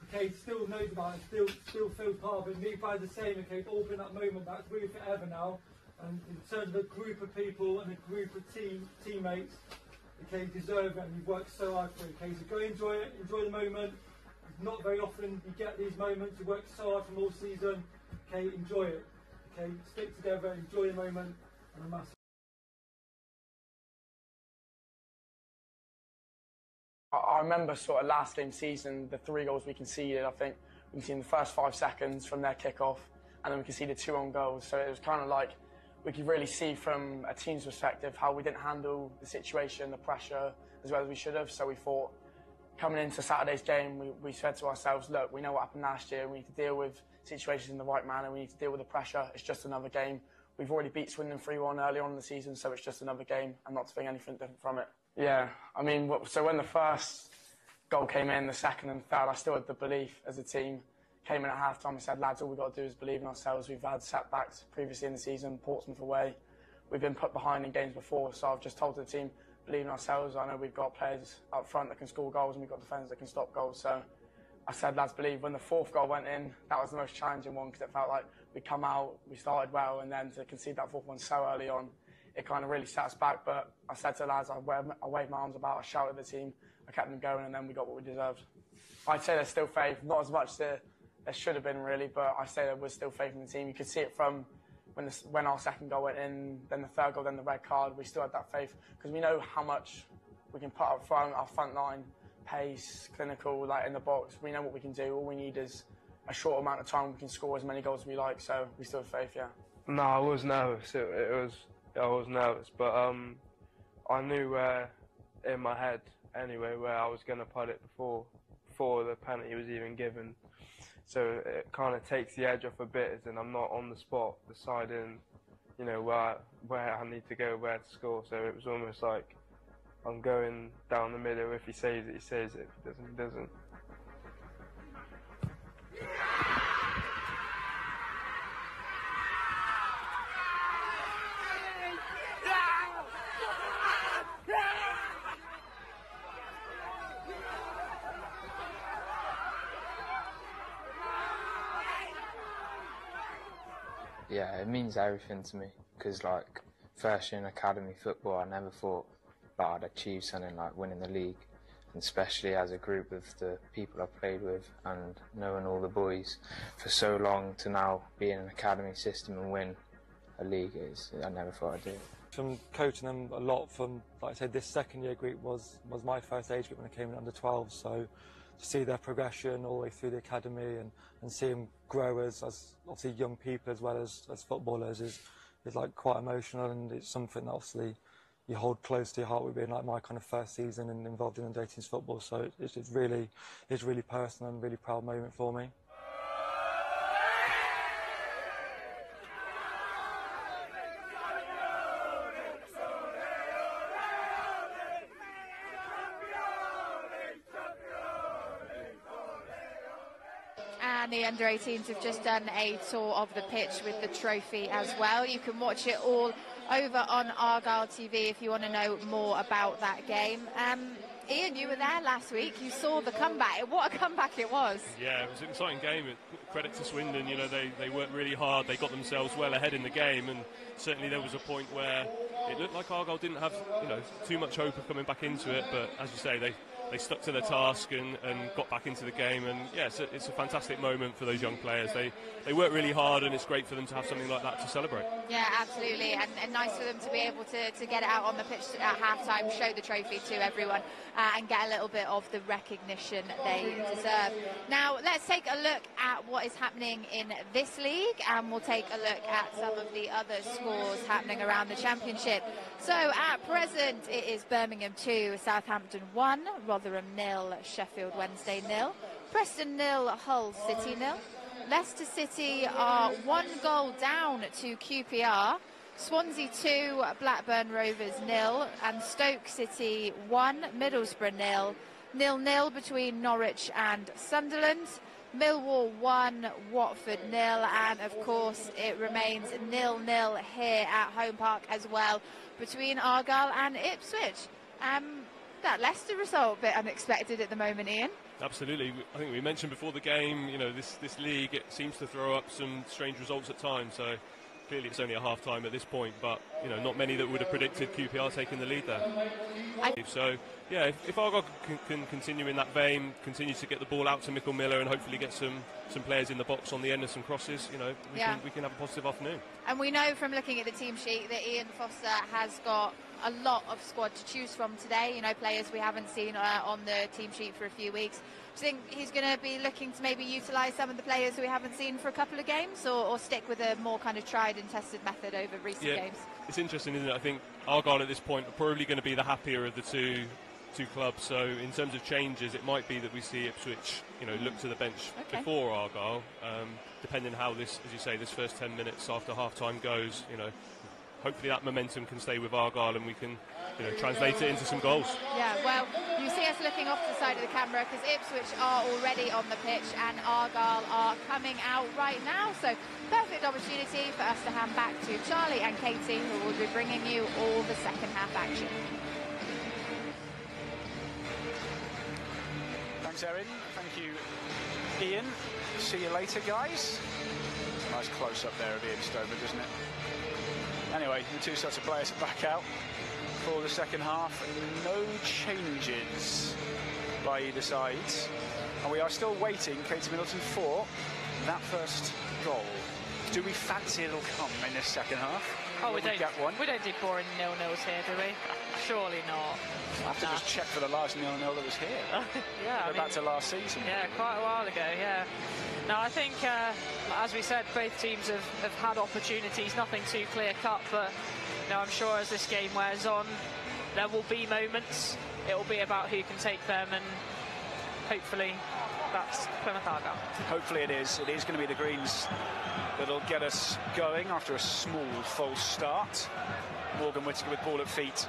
okay, still knows about it, still feels part of it. Me, by the same, okay, it's all been that moment, that's really forever now. And in terms of a group of people and a group of teammates, okay, you deserve it, and you've worked so hard for it, okay, so go enjoy it, enjoy the moment. It's not very often you get these moments, you work so hard from all season, okay, enjoy it, okay, stick together, enjoy the moment, and a massive. I remember sort of last game season, the 3 goals we conceded. I think we conceded the first 5 seconds from their kick-off, and then we conceded 2 own goals. So it was kind of like we could really see from a team's perspective how we didn't handle the situation, the pressure, as well as we should have. So we thought, coming into Saturday's game, we said to ourselves, look, we know what happened last year. We need to deal with situations in the right manner. We need to deal with the pressure. It's just another game. We've already beat Swindon 3-1 early on in the season, so it's just another game, and not to think anything different from it. Yeah, I mean, so when the first goal came in, the second and third, I still had the belief as a team. Came in at half-time and said, lads, all we've got to do is believe in ourselves. We've had setbacks previously in the season, Portsmouth away. We've been put behind in games before, so I've just told the team, believe in ourselves. I know we've got players up front that can score goals, and we've got defenders that can stop goals. So I said, lads, believe. When the 4th goal went in, that was the most challenging one, because it felt like we come out, we started well, and then to concede that 4th one so early on, it kind of really set us back. But I said to the lads, I waved my arms about, I shouted at the team, I kept them going, and then we got what we deserved. I'd say there's still faith, not as much there should have been really, but I say there was still faith in the team. You could see it from when our 2nd goal went in, then the 3rd goal, then the red card. We still had that faith, because we know how much we can put up front, our front line, pace, clinical, like in the box. We know what we can do. All we need is a short amount of time. We can score as many goals as we like, so we still have faith, yeah. No, I was nervous. I was nervous, but I knew in my head anyway where I was going to put it before the penalty was even given. So it kind of takes the edge off a bit, and I'm not on the spot deciding, you know, where I need to go, where to score. So it was almost like I'm going down the middle. If he saves it, he saves it. If he doesn't, he doesn't. Yeah, it means everything to me, because like first year in academy football, I never thought that I'd achieve something like winning the league, and especially as a group of the people I played with and knowing all the boys for so long, to now be in an academy system and win a league, I never thought I'd do it. From coaching them a lot, from like I said, this 2nd year group was my first age group when I came in under 12, so to see their progression all the way through the academy and see them grow as obviously young people as well as footballers is like quite emotional, and it's something that obviously you hold close to your heart, with being like my kind of first season and involved in under-18s football. So it's really personal and really proud moment for me. And the under-18s have just done a tour of the pitch with the trophy as well. You can watch it all over on Argyle TV if you want to know more about that game. Ian, you were there last week. You saw the comeback. What a comeback it was. Yeah, it was an exciting game. Credit to Swindon, you know, they worked really hard. They got themselves well ahead in the game, and certainly there was a point where it looked like Argyle didn't have, you know, too much hope of coming back into it. But as you say, they stuck to their task and got back into the game. And yeah, it's a fantastic moment for those young players. They work really hard, and it's great for them to have something like that to celebrate. Yeah, absolutely, and nice for them to be able to get it out on the pitch at half-time, show the trophy to everyone, and get a little bit of the recognition they deserve. Now, let's take a look at what is happening in this league, and we'll take a look at some of the other scores happening around the Championship. So, at present, it is Birmingham 2, Southampton 1, Rotherham 0, Sheffield Wednesday 0, Preston 0, Hull City 0. Leicester City are 1 goal down to QPR, Swansea 2, Blackburn Rovers 0, and Stoke City 1, Middlesbrough 0, 0-0 between Norwich and Sunderland, Millwall 1, Watford 0, and of course it remains 0-0 here at Home Park as well between Argyle and Ipswich. That Leicester result a bit unexpected at the moment, Ian. Absolutely. I think we mentioned before the game, you know, this league, it seems to throw up some strange results at times. So clearly it's only a half-time at this point, but, you know, not many that would have predicted QPR taking the lead there. So, yeah, if Argyle can continue in that vein, continue to get the ball out to Michael Miller and hopefully get some players in the box on the end of some crosses, you know, we can have a positive afternoon. And we know from looking at the team sheet that Ian Foster has got a lot of squad to choose from today, you know, players we haven't seen on the team sheet for a few weeks. Do you think he's going to be looking to maybe utilise some of the players who we haven't seen for a couple of games, or stick with a more kind of tried and tested method over recent games? It's interesting, isn't it? I think Argyle at this point are probably going to be the happier of the two clubs. So in terms of changes, it might be that we see Ipswich, you know, look to the bench before Argyle, depending how this, as you say, this first 10 minutes after half-time goes, you know. Hopefully that momentum can stay with Argyle and we can, you know, translate it into some goals. Yeah, well, you see us looking off to the side of the camera because Ipswich are already on the pitch and Argyle are coming out right now. So perfect opportunity for us to hand back to Charlie and Katie, who will be bringing you all the second half action. Thanks, Erin. Thank you, Ian. See you later, guys. It's a nice close-up there of Ian Stover, doesn't it? Anyway, the two sets of players are back out for the second half. No changes by either side. And we are still waiting, Katie Middleton, for that first goal. Do we fancy it'll come in this second half? Oh, we don't get one. We don't do boring 0-0s here, do we? Surely not. I have to just check for the last 0-0 that was here. Yeah, Go back to last season. Yeah, quite a while ago, yeah. No, I think, as we said, both teams have had opportunities, nothing too clear-cut, but you know, I'm sure as this game wears on, there will be moments. It will be about who can take them, and hopefully that's Plymouth Argyle. Hopefully it is. It is going to be the Greens that'll get us going after a small false start. Morgan Whittaker with ball at feet.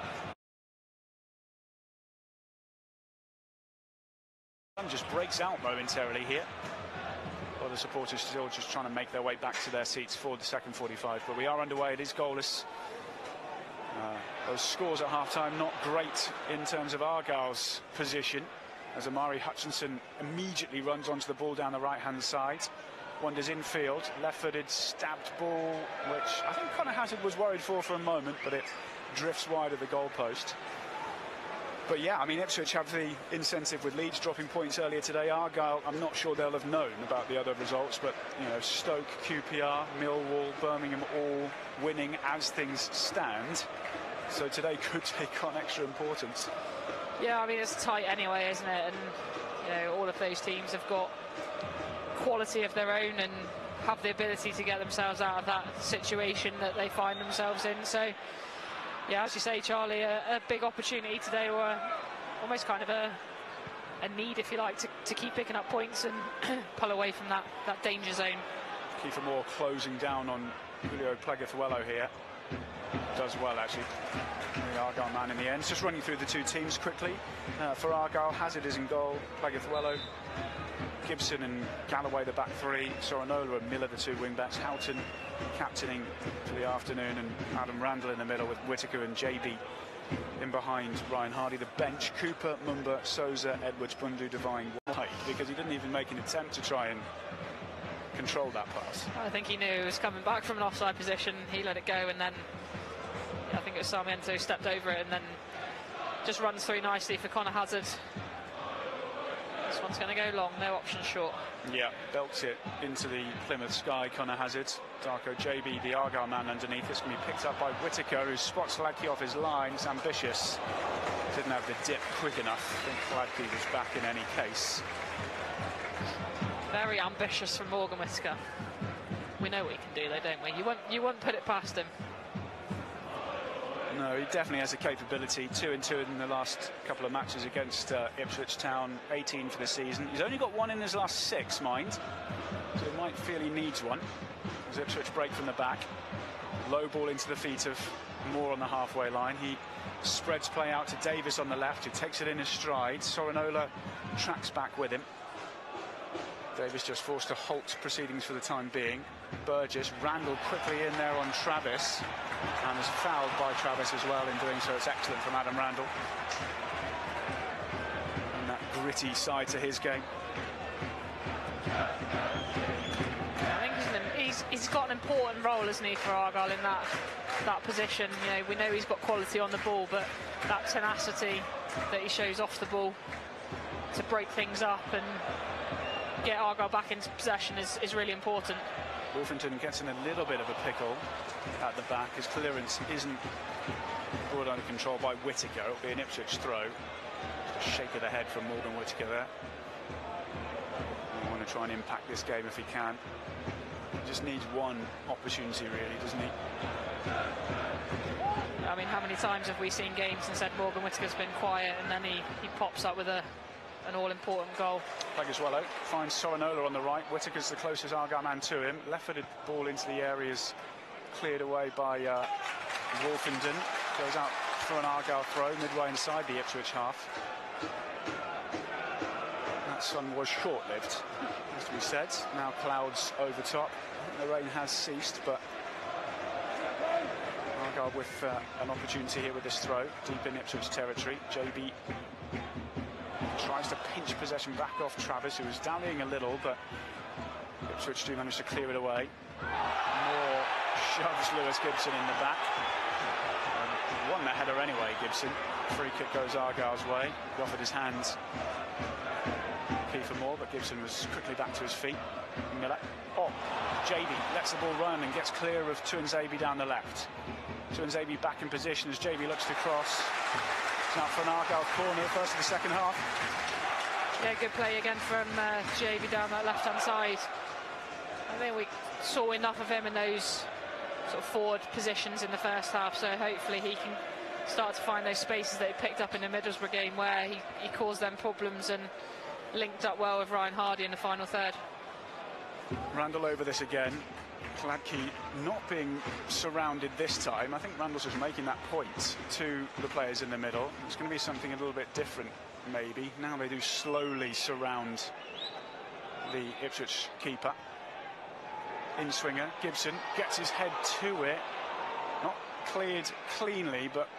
Just breaks out momentarily here. A lot of the supporters still just trying to make their way back to their seats for the second 45, but we are underway. It is goalless. Those scores at half-time not great in terms of Argyle's position, as Amari Hutchinson immediately runs onto the ball down the right-hand side. Wanders infield, left-footed stabbed ball, which I think Connor Hazard was worried for a moment, but it drifts wide of the goalpost. But yeah, I mean, Ipswich have the incentive with Leeds dropping points earlier today. Argyle, I'm not sure they'll have known about the other results, but, you know, Stoke, QPR, Millwall, Birmingham all winning as things stand. So today could take on extra importance. Yeah, I mean, it's tight anyway, isn't it? And, you know, all of those teams have got quality of their own and have the ability to get themselves out of that situation that they find themselves in. So, yeah, as you say, Charlie, a big opportunity today, or almost kind of a need, if you like, to keep picking up points and pull away from that danger zone. Kiefer Moore closing down on Julio Pleguezuelo here. Does well, actually. The Argyle man in the end. Just running through the two teams quickly. For Argyle, Hazard is in goal. Pleguezuelo Gibson and Galloway the back three, Sorinola and Miller the two wing-backs, Houghton captaining for the afternoon, and Adam Randall in the middle with Whittaker and JB in behind Ryan Hardy. The bench, Cooper, Mumba, Souza, Edwards, Bundu, Devine, White, because he didn't even make an attempt to try and control that pass. I think he knew he was coming back from an offside position, he let it go, and then I think it was Sarmiento stepped over it and then just runs through nicely for Connor Hazard. This one's going to go long, no option short. Yeah, belts it into the Plymouth sky, Connor Hazard. Darko JB, the Argyle man underneath. It's going to be picked up by Whittaker, who spots Ladke off his line. It's ambitious. Didn't have the dip quick enough. I think Ladke was back in any case. Very ambitious from Morgan Whittaker. We know what he can do though, don't we? You won't put it past him. No, he definitely has the capability. 2-2 in the last couple of matches against Ipswich Town, 18 for the season. He's only got one in his last 6, mind. So he might feel he needs one. As Ipswich break from the back. Low ball into the feet of Moore on the halfway line. He spreads play out to Davis on the left, who takes it in his stride. Sorinola tracks back with him. Davis just forced to halt proceedings for the time being. Burgess, Randall quickly in there on Travis, and is fouled by Travis as well in doing so. It's excellent from Adam Randall. And that gritty side to his game. I think he's got an important role, hasn't he, for Argyle in that position. You know, we know he's got quality on the ball, but that tenacity that he shows off the ball to break things up and get Argyle back into possession is really important. Wolfington gets in a little bit of a pickle at the back. His clearance isn't brought under control by Whittaker. It'll be an Ipswich throw. Just a shake of the head from Morgan Whittaker there. He want to try and impact this game if he can. He just needs one opportunity, really, doesn't he? I mean, how many times have we seen games and said Morgan Whittaker's been quiet, and then he pops up with an all-important goal. Plaguezuelo finds Sorinola on the right. Whittaker's the closest Argyle man to him. Left-footed ball into the areas, cleared away by Wolfenden. Goes out for an Argyle throw midway inside the Ipswich half. That sun was short-lived, as we said. Now clouds over top. The rain has ceased, but Argyle with an opportunity here with this throw deep in Ipswich territory. JB tries to pinch possession back off Travis, who was dallying a little, but Ipswich do manage to clear it away. Moore shoves Lewis Gibson in the back. Won the header anyway, Gibson. Free kick goes Argyle's way. He offered his hands. Kiefer Moore, but Gibson was quickly back to his feet. Miller. Oh, JB lets the ball run and gets clear of Tuanzebe down the left. Tuanzebe back in position as JB looks to cross. Now for an Argyle corner, first of the second half. Yeah, good play again from JB down that left-hand side. I think we saw enough of him in those sort of forward positions in the first half, so hopefully he can start to find those spaces that he picked up in the Middlesbrough game where he caused them problems and linked up well with Ryan Hardy in the final third. Randall over this again. Ladke not being surrounded this time. I think Randall's just making that point to the players in the middle. It's going to be something a little bit different, maybe. Now they do slowly surround the Ipswich keeper. In-swinger, Gibson gets his head to it. Not cleared cleanly, but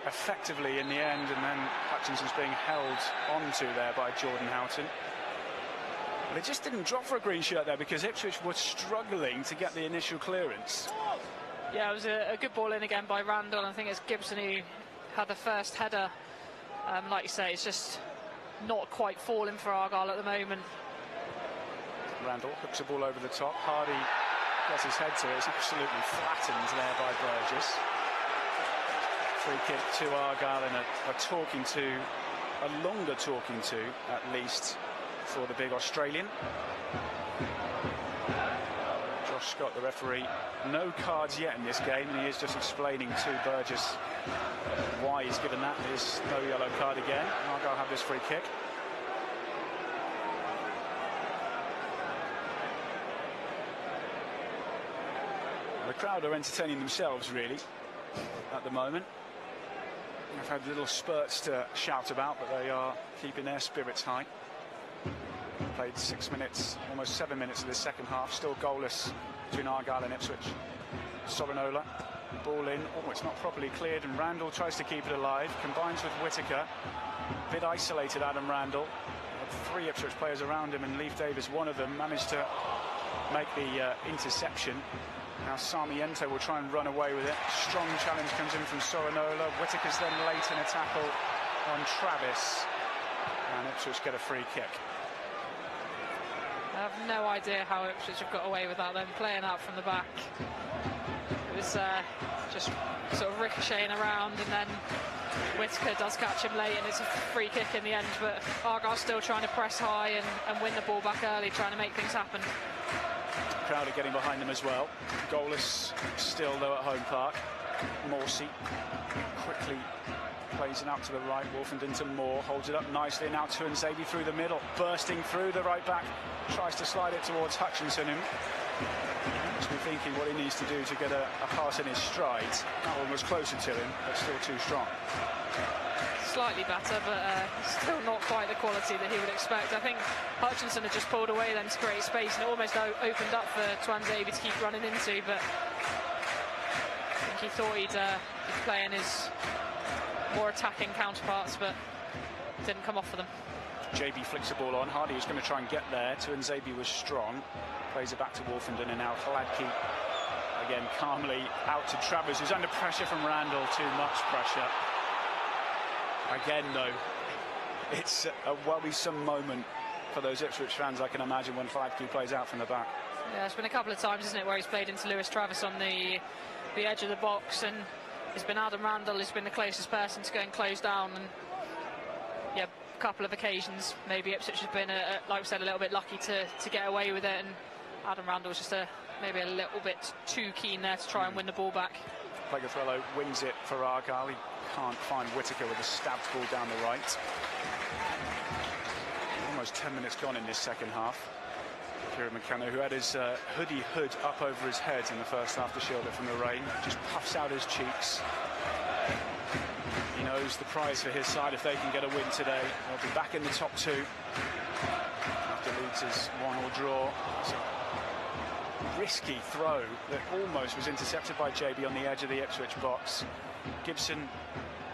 effectively in the end, and then Hutchinson's being held onto there by Jordan Houghton. They just didn't drop for a green shirt there because Ipswich were struggling to get the initial clearance. Yeah, it was a good ball in again by Randall. I think it's Gibson who had the first header. Like you say, it's just not quite falling for Argyle at the moment. Randall hooks the ball over the top. Hardy gets his head to it. It's absolutely flattened there by Burgess. Free kick to Argyle and a longer talking to, at least, for the big Australian. Josh Scott, the referee, no cards yet in this game, and he is just explaining to Burgess why he's given that. There's no yellow card again. Argyle have this free kick. The crowd are entertaining themselves, really, at the moment. They've had little spurts to shout about, but they are keeping their spirits high. Played 6 minutes, almost 7 minutes of the second half. Still goalless between Argyle and Ipswich. Sorinola, ball in. Oh, it's not properly cleared, and Randall tries to keep it alive. Combines with Whittaker. A bit isolated, Adam Randall. Had 3 Ipswich players around him, and Leif Davis, one of them, managed to make the interception. Now Sarmiento will try and run away with it. Strong challenge comes in from Sorinola. Whittaker's then late in a tackle on Travis, and Ipswich get a free kick. I have no idea how Ipswich have got away with that, then playing out from the back. It was just sort of ricocheting around, and then Whittaker does catch him late, and it's a free kick in the end, but Argyle still trying to press high and win the ball back early, trying to make things happen. Crowd are getting behind them as well. Goalless still though at Home Park. Morsey quickly plays it out to the right. Wolfenden to Moore, holds it up nicely. Now Tuanzebe through the middle, bursting through the right back, tries to slide it towards Hutchinson. Must be thinking what he needs to do to get a pass in his stride. That one was closer to him, but still too strong. Slightly better, but still not quite the quality that he would expect. I think Hutchinson had just pulled away then to create space, and it almost opened up for Tuanzebe to keep running into, but I think he thought he'd play in his more attacking counterparts, but didn't come off for them. JB flicks the ball on. Hardy was going to try and get there. Tuanzebe was strong. Plays it back to Wolfenden, and now Hladky again calmly out to Travers, who's under pressure from Randall. Too much pressure. Again, though, it's a worrisome moment for those Ipswich fans, I can imagine, when Hladky plays out from the back. Yeah, it's been a couple of times, isn't it, where he's played into Lewis Travis on the edge of the box, and it's been Adam Randall who's been the closest person to getting closed down. And yeah, a couple of occasions maybe Ipswich has been, like we said, a little bit lucky to get away with it, and Adam Randall was just maybe a little bit too keen there to try and win the ball back. Plegathrello wins it for Argyle. He can't find Whittaker with a stabbed ball down the right. Almost 10 minutes gone in this second half. Kieran McKenna, who had his hood up over his head in the first half to shield it from the rain, just puffs out his cheeks. He knows the prize for his side if they can get a win today. They'll be back in the top 2 after Leeds' 1-1 draw. It's a risky throw that almost was intercepted by JB on the edge of the Ipswich box. Gibson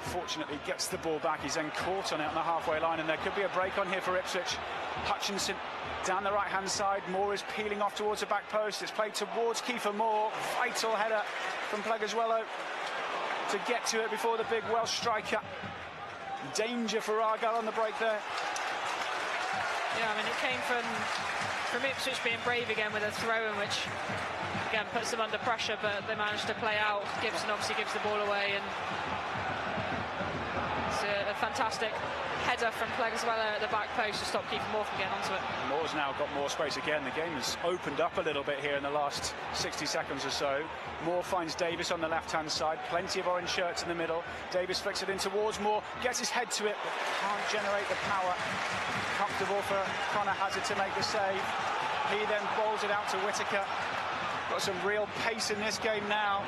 fortunately gets the ball back. He's then caught on it on the halfway line, and there could be a break on here for Ipswich. Hutchinson down the right-hand side. Moore is peeling off towards the back post. It's played towards Kiefer Moore. Vital header from Plegathrello to get to it before the big Welsh striker. Danger for Argyle on the break there. Yeah, I mean, it came from Ipswich being brave again with a throw-in, which again puts them under pressure, but they managed to play out. Gibson obviously gives the ball away, and it's a fantastic header from Plegathrello at the back post to stop Kiefer Moore from getting onto it. Moore's now got more space again. The game has opened up a little bit here in the last 60 seconds or so. Moore finds Davis on the left-hand side. Plenty of orange shirts in the middle. Davis flicks it in towards Moore, gets his head to it, but can't generate the power. Comfortable for Connor Hazard to make the save. He then bowls it out to Whittaker. Got some real pace in this game now.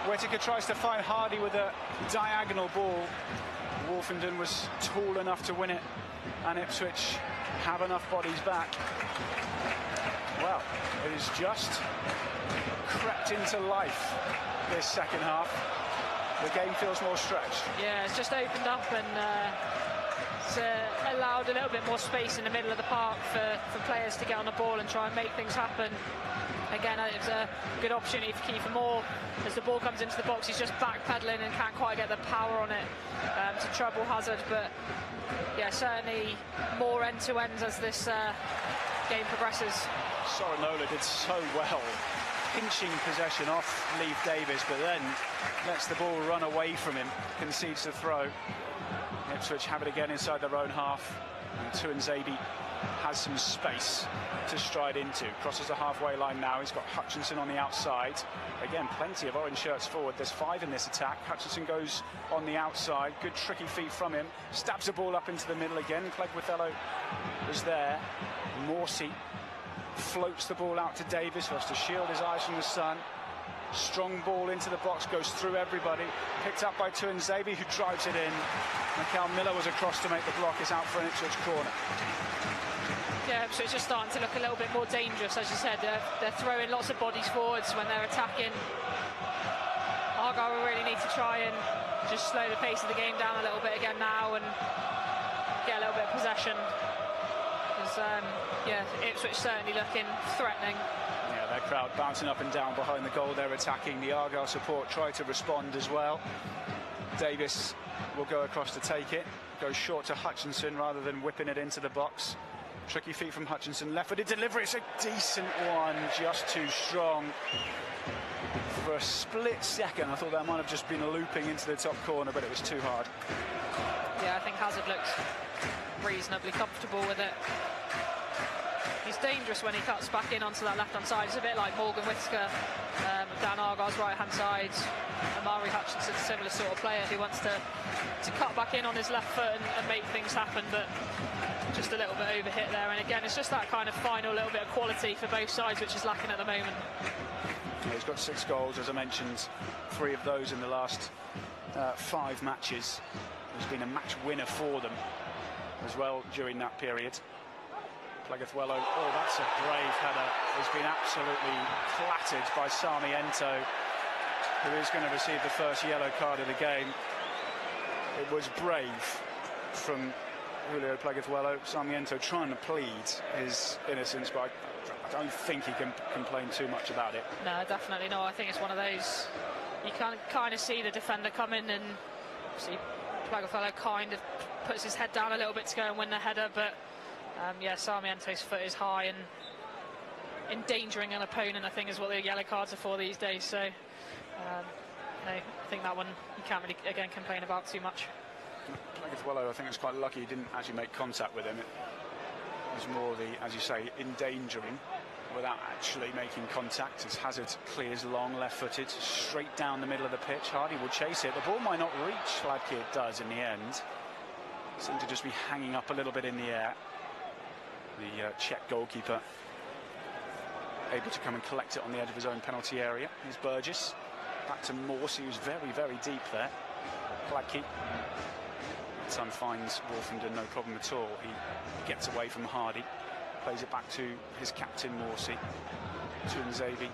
Whittaker tries to find Hardy with a diagonal ball. Wolfenden was tall enough to win it, and Ipswich have enough bodies back. Well, it has just crept into life this second half. The game feels more stretched. Yeah, it's just opened up, and it's allowed a little bit more space in the middle of the park for players to get on the ball and try and make things happen. Again, it's a good opportunity for Kiefer Moore. As the ball comes into the box, he's just backpedaling and can't quite get the power on it to trouble Hazard. But yeah, certainly more end-to-ends as this game progresses. Sorinola did so well, pinching possession off Leif Davis, but then lets the ball run away from him, concedes the throw. Ipswich have it again inside their own half, and Tuanzebe has some space to stride into. Crosses the halfway line now. He's got Hutchinson on the outside. Again, plenty of orange shirts forward. There's 5 in this attack. Hutchinson goes on the outside. Good tricky feet from him. Stabs the ball up into the middle again. Plegathrello was there. Morsey floats the ball out to Davis, who has to shield his eyes from the sun. Strong ball into the box, goes through everybody. Picked up by Tuanzebe, who drives it in. Mikel Miller was across to make the block. It's out for an Ipswich corner. Yeah, so it's just starting to look a little bit more dangerous, as you said. They're throwing lots of bodies forwards when they're attacking. Argyle will really need to try and just slow the pace of the game down a little bit again now and get a little bit of possession. Because, yeah, Ipswich certainly looking threatening. Yeah, their crowd bouncing up and down behind the goal. They're attacking. The Argyle support try to respond as well. Davis will go across to take it. Goes short to Hutchinson rather than whipping it into the box. Tricky feet from Hutchinson. Left-footed delivery. It's a decent one. Just too strong. For a split second, I thought that might have just been looping into the top corner, but it was too hard. Yeah, I think Hazard looks reasonably comfortable with it. He's dangerous when he cuts back in onto that left-hand side. It's a bit like Morgan Whitaker down Argyle's right-hand side. Amari Hutchinson's a similar sort of player who wants to cut back in on his left foot and make things happen, but just a little bit overhit there. And again, it's just that kind of final little bit of quality for both sides, which is lacking at the moment. Yeah, he's got 6 goals, as I mentioned, 3 of those in the last 5 matches. He's been a match winner for them as well during that period. Pleguezuelo, oh, that's a brave header. He's been absolutely flattered by Sarmiento, who is going to receive the first yellow card of the game. It was brave from Julio Pleguezuelo. Sarmiento trying to plead his innocence, but I don't think he can complain too much about it. No, definitely not. I think it's one of those, you can kind of see the defender coming, and see Pleguezuelo kind of puts his head down a little bit to go and win the header, but yeah, Sarmiento's foot is high, and endangering an opponent, I think, is what the yellow cards are for these days. So no, I think that one you can't really, again, complain about too much. Pleguezuelo, I think, was quite lucky he didn't actually make contact with him. It was more the, as you say, endangering without actually making contact, as Hazard clears long, left-footed, straight down the middle of the pitch. Hardy will chase it. The ball might not reach like it does in the end. Seemed to just be hanging up a little bit in the air. The Czech goalkeeper able to come and collect it on the edge of his own penalty area. Here's Burgess. Back to Morse, who's very, very deep there. Gladkey. Son finds Wolfenden no problem at all. He gets away from Hardy. Plays it back to his captain, Morsey. Tuanzebe.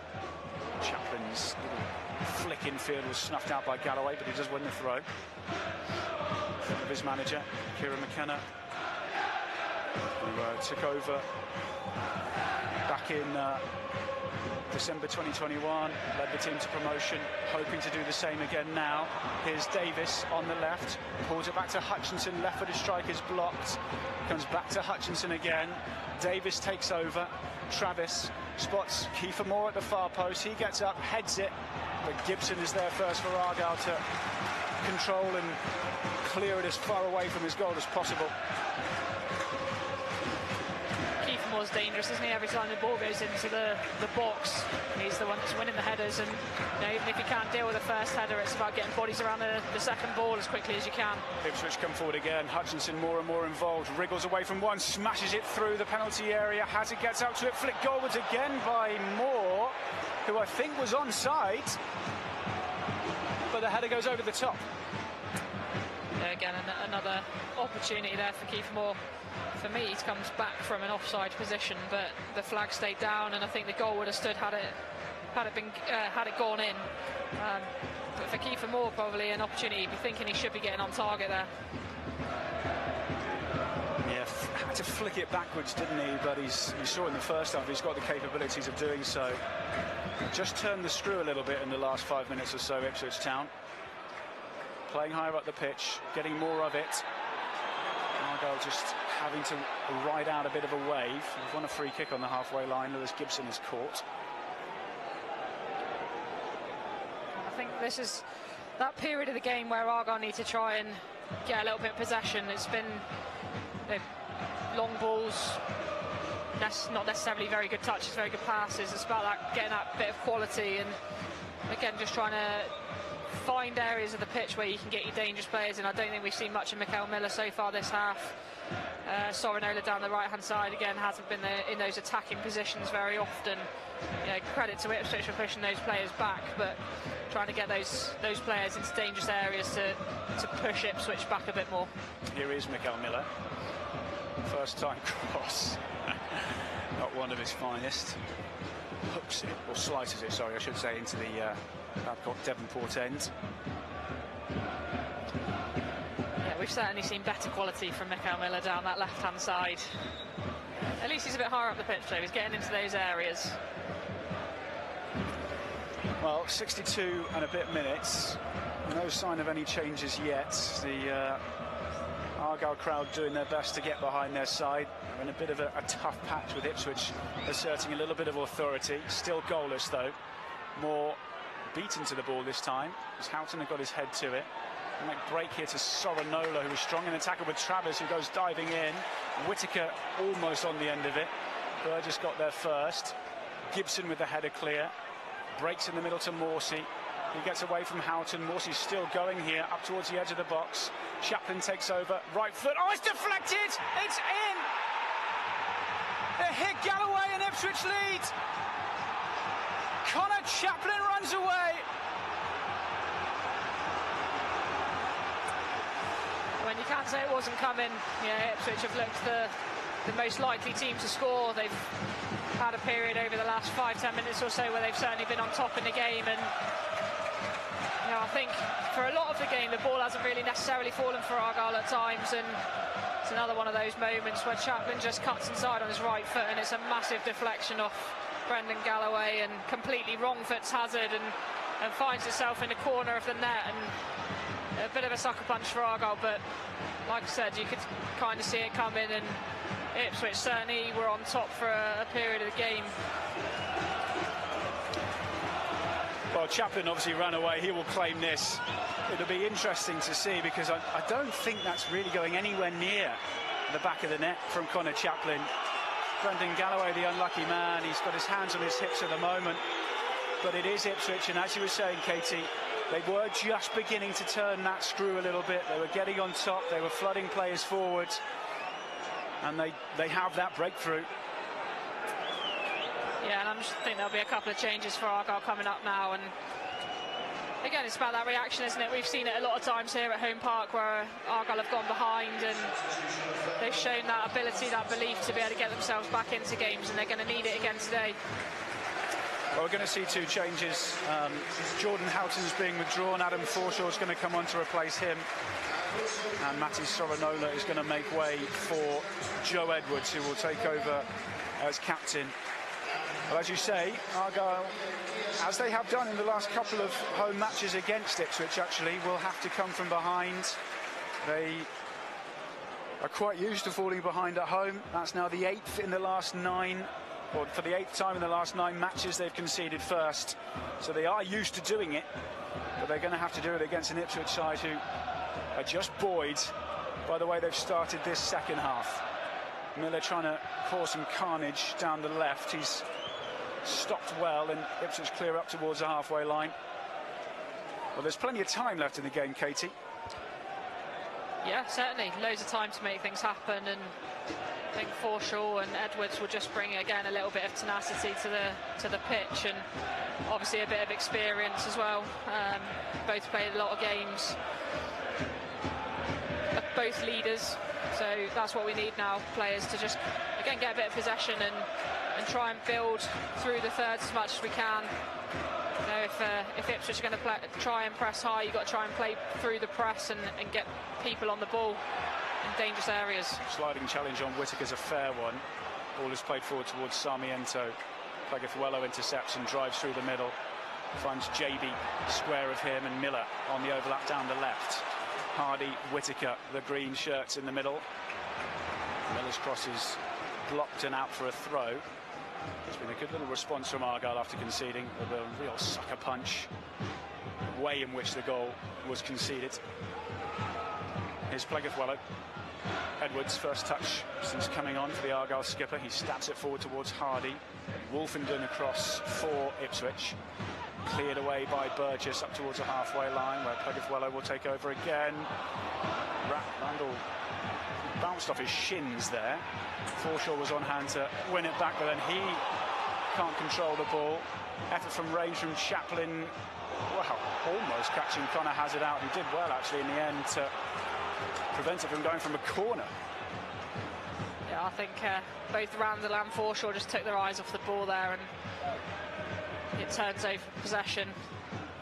Chaplin's little flick infield was snuffed out by Galloway, but he does win the throw. Of his manager, Kieran McKenna, who took over back in December 2021, led the team to promotion, hoping to do the same again now. Here's Davis on the left, pulls it back to Hutchinson, left-footed strike is blocked, comes back to Hutchinson again. Davis takes over. Travis spots Kiefer Moore at the far post. He gets up, heads it, but Gibson is there first for Argyle to control and clear it as far away from his goal as possible. Kiefer Moore's dangerous, isn't he? Every time the ball goes into the box, he's the one that's winning the headers, and you know, even if you can't deal with the first header, it's about getting bodies around the second ball as quickly as you can. Ipswich come forward again. Hutchinson more and more involved, wriggles away from one, smashes it through the penalty area. Hazard gets out to it, flicked goalwards again by Moore, who I think was onside, but the header goes over the top. Yeah, again, another opportunity there for Kiefer Moore. For me, he comes back from an offside position, but the flag stayed down, and I think the goal would have stood had it gone in. But for Kiefer Moore, probably an opportunity. He'd be thinking he should be getting on target there. Yeah, had to flick it backwards, didn't he? But we saw in the first half he's got the capabilities of doing so. Just turned the screw a little bit in the last 5 minutes or so, Ipswich Town. Playing higher up the pitch, getting more of it. Argyle just having to ride out a bit of a wave. We've won a free kick on the halfway line. Lewis Gibson is caught. I think this is that period of the game where Argyle need to try and get a little bit of possession. It's been long balls, not necessarily very good touches, very good passes. It's about that, getting that bit of quality, and again, just trying to find areas of the pitch where you can get your dangerous players in. I don't think we've seen much of Mikael Miller so far this half. Sorinola down the right-hand side again hasn't been in those attacking positions very often. Credit to Ipswich for pushing those players back, but trying to get those players into dangerous areas to push Ipswich back a bit more. Here is Mikael Miller. First time cross. Not one of his finest. Hooks it, or slices it, sorry, I should say, into the Babcock Devonport end. Yeah, we've certainly seen better quality from Mikael Miller down that left-hand side. At least he's a bit higher up the pitch, though. He's getting into those areas. Well, 62 and a bit minutes. No sign of any changes yet. The Argyle crowd doing their best to get behind their side. They're in a bit of a tough patch with Ipswich asserting a little bit of authority. Still goalless, though. More beaten to the ball this time, as Houghton had got his head to it. And that break here to Sorinola, who was strong in the tackle with Travers, who goes diving in. Whittaker almost on the end of it. Burgess got there first. Gibson with the header clear. Breaks in the middle to Morsey. He gets away from Houghton. Morsey's still going here, up towards the edge of the box. Chaplin takes over, right foot. Oh, it's deflected! It's in! They hit Galloway and Ipswich lead. Connor Chaplin runs away. When you can't say it wasn't coming, Ipswich have looked the most likely team to score. They've had a period over the last 5-10 minutes or so where they've certainly been on top in the game, and I think for a lot of the game the ball hasn't really necessarily fallen for Argyle at times, and it's another one of those moments where Chaplin just cuts inside on his right foot and it's a massive deflection off Brendan Galloway and completely wrong foots Hazard and finds itself in the corner of the net, and a bit of a sucker punch for Argyle, but like I said, you could kind of see it coming, and Ipswich certainly were on top for a period of the game. Well, Chaplin obviously ran away. He will claim this. It'll be interesting to see, because I don't think that's really going anywhere near the back of the net from Connor Chaplin. Brendan Galloway, the unlucky man, he's got his hands on his hips at the moment. But it is Ipswich, and as you were saying, Katie, they were just beginning to turn that screw a little bit. They were getting on top. They were flooding players forward. And they have that breakthrough. Yeah, and I think there'll be a couple of changes for Argyle coming up now, and again it's about that reaction, isn't it? We've seen it a lot of times here at home park where Argyle have gone behind and they've shown that ability, that belief to be able to get themselves back into games, and they're going to need it again today. Well, we're going to see two changes. Jordan Houghton's being withdrawn. Adam Forshaw's going to come on to replace him. And Matty Sorinola is going to make way for Joe Edwards, who will take over as captain. Well, as you say, Argyle, as they have done in the last couple of home matches against Ipswich, actually, will have to come from behind. They are quite used to falling behind at home. That's now the 8th in the last 9, or for the 8th time in the last 9 matches they've conceded first. So they are used to doing it, but they're going to have to do it against an Ipswich side who are just buoyed by the way they've started this second half. Miller trying to cause some carnage down the left. He's stopped well, and Ipswich clear up towards the halfway line. Well, there's plenty of time left in the game, Katie. Yeah, certainly. Loads of time to make things happen, and I think Forshaw and Edwards will just bring, again, a little bit of tenacity to the pitch, and obviously a bit of experience as well. Both played a lot of games. Both leaders, so that's what we need now, players to just, again, get a bit of possession and try and build through the thirds as much as we can. You know, if Ipswich are going to try and press high, you've got to try and play through the press and get people on the ball in dangerous areas. Sliding challenge on Whittaker's a fair one. Ball is played forward towards Sarmiento. Plegafuelo intercepts and drives through the middle. Finds JB square of him, and Miller on the overlap down the left. Hardy, Whittaker, the green shirts in the middle. Miller's cross is blocked and out for a throw. It's been a good little response from Argyle after conceding, with a real sucker punch. The way in which the goal was conceded. Here's Plegafuelo. Edwards' first touch since coming on for the Argyle skipper. He stabs it forward towards Hardy. Wolfenden across for Ipswich. Cleared away by Burgess up towards the halfway line, where Plegafuelo will take over again. Randall bounced off his shins there. Forshaw was on hand to win it back, but then he can't control the ball. Effort from range from Chaplin. Wow, almost catching Connor Hazard out. He did well, actually, in the end to prevent it from going from a corner. Yeah, I think both Randall and Forshaw just took their eyes off the ball there, and it turns over possession.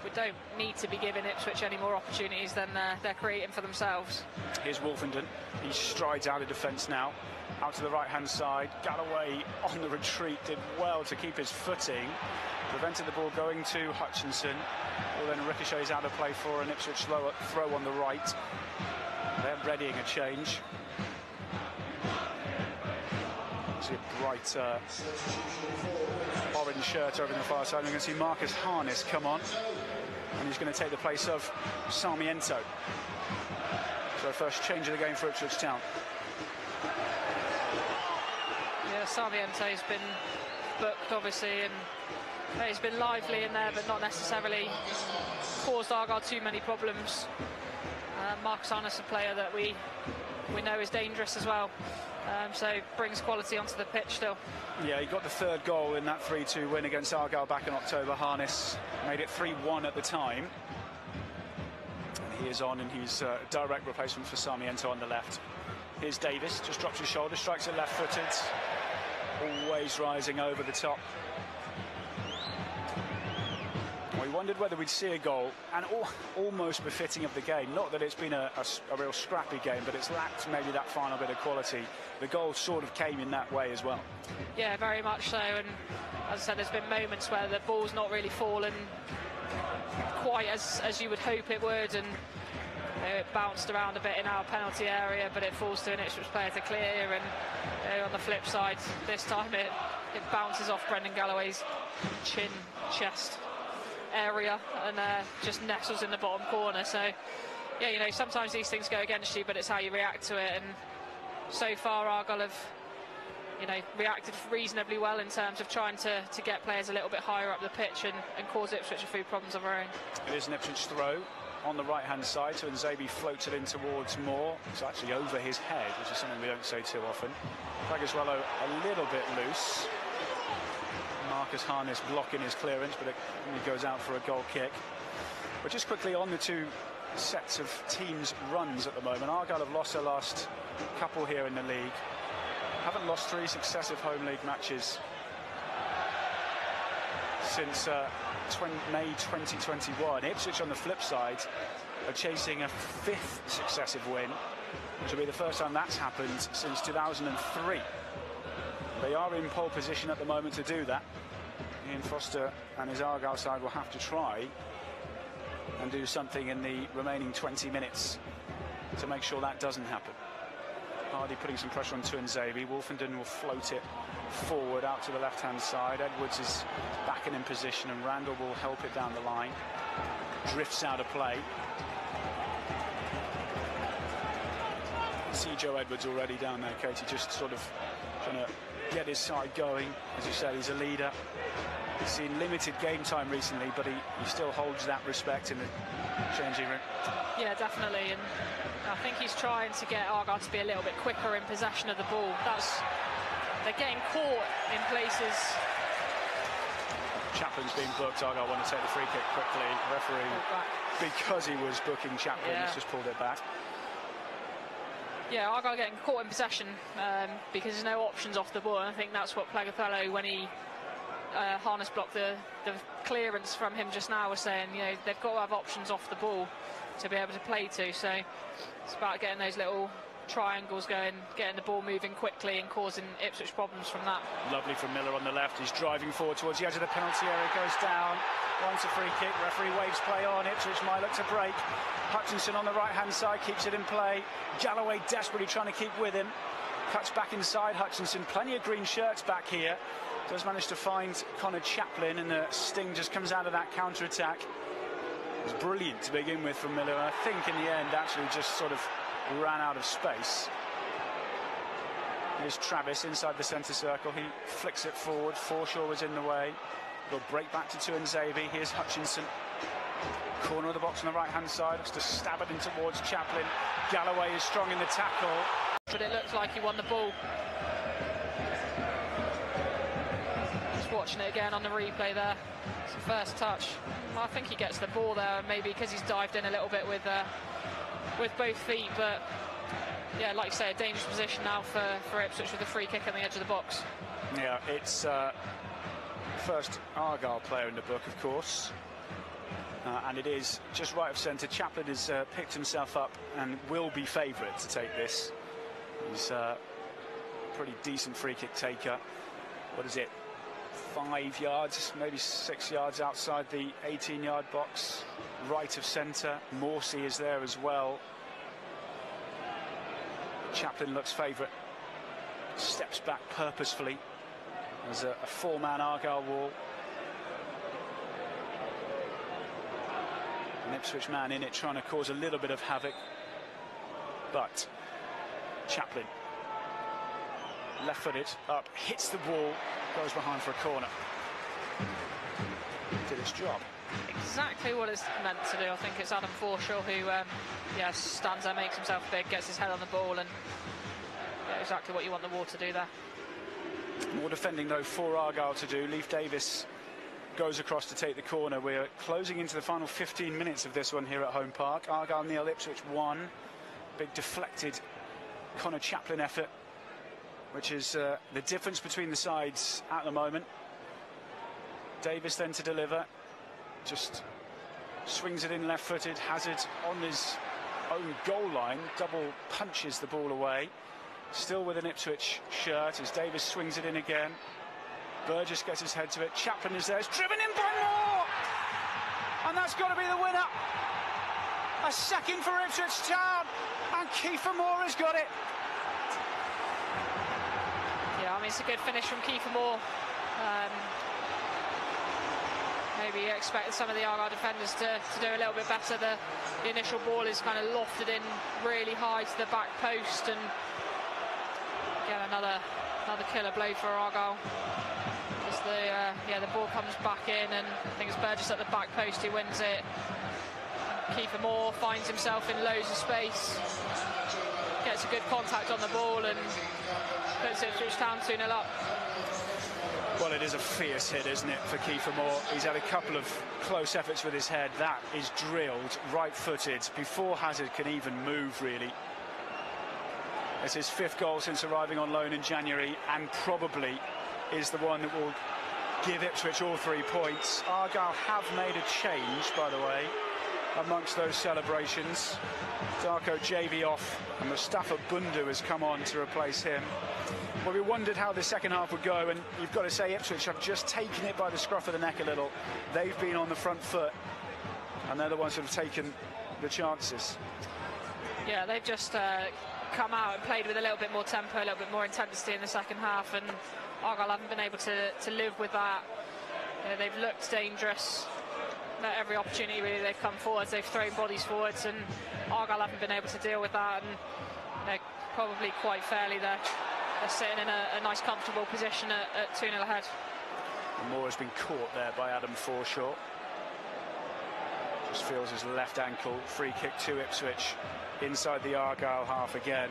We don't need to be giving Ipswich any more opportunities than they're creating for themselves. Here's Wolfenden. He strides out of defence now. Out to the right-hand side. Galloway on the retreat did well to keep his footing. Prevented the ball going to Hutchinson. Ball then ricochets out of play for an Ipswich throw on the right. They're readying a change. See a bright orange shirt over in the far side. We're going to see Marcus Harness come on, and he's going to take the place of Sarmiento. So first change of the game for Ipswich Town. Yeah, Sarmiento's been booked, obviously, and he's been lively in there, but not necessarily caused Argyle too many problems. Marcus Harness, a player that we know is dangerous as well. So brings quality onto the pitch still. Yeah, he got the third goal in that 3-2 win against Argyle back in October. Harness made it 3-1 at the time. And he is on, and he's a direct replacement for Sarmiento on the left. Here's Davis, just drops his shoulder, strikes it left-footed. Always rising over the top. We wondered whether we'd see a goal, and almost befitting of the game. Not that it's been a real scrappy game, but it's lacked maybe that final bit of quality. The goal sort of came in that way as well. Yeah, very much so. And as I said, there's been moments where the ball's not really fallen quite as you would hope it would, and it bounced around a bit in our penalty area, but it falls to an Ipswich player to clear. And on the flip side, this time it bounces off Brendan Galloway's chin, chest area, and just nestles in the bottom corner. So yeah, you know, sometimes these things go against you, but it's how you react to it. And so far Argyle have, you know, reacted reasonably well in terms of trying to get players a little bit higher up the pitch and cause Ipswich a few problems of our own. It is an Ipswich throw on the right hand side, so Nzabi floats it in towards Moore. It's actually over his head, which is something we don't say too often. Fagaswello a little bit loose. Marcus Harness blocking his clearance, but he goes out for a goal kick. But just quickly on the two sets of teams' runs at the moment. Argyle have lost their last couple here in the league. Haven't lost 3 successive home league matches since May 2021. Ipswich, on the flip side, are chasing a 5th successive win, which will be the first time that's happened since 2003. They are in pole position at the moment to do that. Ian Foster and his Argyle side will have to try and do something in the remaining 20 minutes to make sure that doesn't happen. Hardy putting some pressure on Tuanzebe. Wolfenden will float it forward out to the left-hand side. Edwards is back and in position, and Randall will help it down the line. Drifts out of play. See Joe Edwards already down there, Katie, just sort of trying to get his side going. As you said, he's a leader. He's seen limited game time recently, but he still holds that respect in the changing room. Yeah, definitely, and I think he's trying to get Argyle to be a little bit quicker in possession of the ball. They're getting caught in places. Chaplin's being booked. Argyle want to take the free kick quickly. Referee, because he was booking Chaplin, he's just pulled it back. Yeah, Argyle getting caught in possession because there's no options off the ball, and I think that's what Plagathello, when he Harness blocked the clearance from him just now, was saying, you know, they've got to have options off the ball to be able to play to. So it's about getting those little triangles going, getting the ball moving quickly and causing Ipswich problems from that. Lovely from Miller on the left. He's driving forward towards the edge of the penalty area, goes down, wants a free kick, referee waves play on. Ipswich might look to break. Hutchinson on the right hand side keeps it in play. Galloway desperately trying to keep with him, cuts back inside. Hutchinson, plenty of green shirts back here, does manage to find Connor Chaplin, and the sting just comes out of that counter attack. It was brilliant to begin with from Miller, and I think in the end actually just sort of ran out of space. Here's Travis inside the centre circle. He flicks it forward. Forshaw was in the way. They'll break back to Tuanzebe. Here's Hutchinson. Corner of the box on the right hand side. Has to stab it in towards Chaplin. Galloway is strong in the tackle. but it looks like he won the ball. Just watching it again on the replay there. It's the first touch. I think he gets the ball there, maybe because he's dived in a little bit with both feet, but yeah, like you say, a dangerous position now for Ipswich with a free kick on the edge of the box. Yeah, it's first Argyle player in the book, of course. And it is just right of centre. Chaplin has picked himself up and will be favourite to take this. He's a pretty decent free kick taker. What is it? 5 yards, maybe 6 yards outside the 18-yard box. Right of centre. Morsey is there as well. Chaplin looks favourite. Steps back purposefully. There's a four-man Argyle wall. An Ipswich man in it trying to cause a little bit of havoc. But Chaplin, left-footed, up, hits the wall, goes behind for a corner. Did its job. Exactly what it's meant to do. I think it's Adam Forshaw who stands there, makes himself big, gets his head on the ball, and exactly what you want the wall to do there. More defending though for Argyle to do. Leif Davis goes across to take the corner. We're closing into the final 15 minutes of this one here at Home Park. Argyle 0, Ipswich 1. Big deflected Connor Chaplin effort, which is the difference between the sides at the moment. Davis then to deliver, just swings it in left-footed. Hazard on his own goal line, double punches the ball away. Still with an Ipswich shirt as Davis swings it in again. Burgess gets his head to it. Chaplin is there. It's driven in by Moore! And that's got to be the winner. A second for Ipswich Town. And Kiefer Moore has got it. Yeah, I mean, it's a good finish from Kiefer Moore. Maybe you expected some of the Argyle defenders to do a little bit better. The initial ball is kind of lofted in really high to the back post, and again another killer blow for Argyle. As the ball comes back in, and I think it's Burgess at the back post who wins it. Kiefer Moore finds himself in loads of space, gets a good contact on the ball, and puts Ipswich Town 2-0 up. Well, it is a fierce hit, isn't it, for Kiefer Moore? He's had a couple of close efforts with his head. That is drilled right-footed before Hazard can even move, really. It's his 5th goal since arriving on loan in January, and probably is the one that will give Ipswich all 3 points. Argyle have made a change, by the way, amongst those celebrations. Darko JB off, and Mustafa Bundu has come on to replace him. Well, we wondered how the second half would go, and you've got to say Ipswich have just taken it by the scruff of the neck a little. They've been on the front foot, and they're the ones who have taken the chances. Yeah, they've just come out and played with a little bit more tempo, a little bit more intensity in the second half, and Argyle haven't been able to live with that. They've looked dangerous. At every opportunity really they've come forwards, they've thrown bodies forwards, and Argyle haven't been able to deal with that, and they're probably quite fairly they're sitting in a nice comfortable position at 2-0 ahead. Moore has been caught there by Adam Forshaw. Just feels his left ankle. Free kick to Ipswich inside the Argyle half again.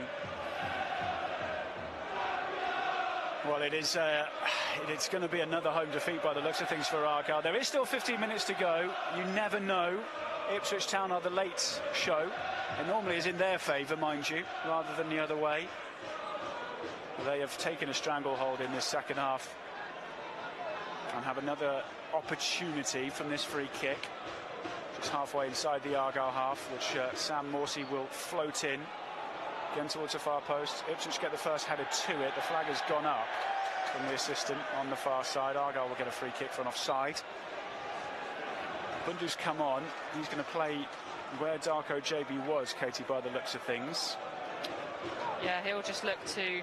Well, it's going to be another home defeat by the looks of things for Argyle. There is still 15 minutes to go. You never know. Ipswich Town are the late show. It normally is in their favour, mind you, rather than the other way. They have taken a stranglehold in this second half and have another opportunity from this free kick. Just halfway inside the Argyle half, which Sam Morsey will float in. Again towards the far post. Ipswich get the first header to it. The flag has gone up from the assistant on the far side. Argyle will get a free kick for an offside. Bundu's come on. He's going to play where Darko JB was, Katie, by the looks of things. Yeah, he'll just look to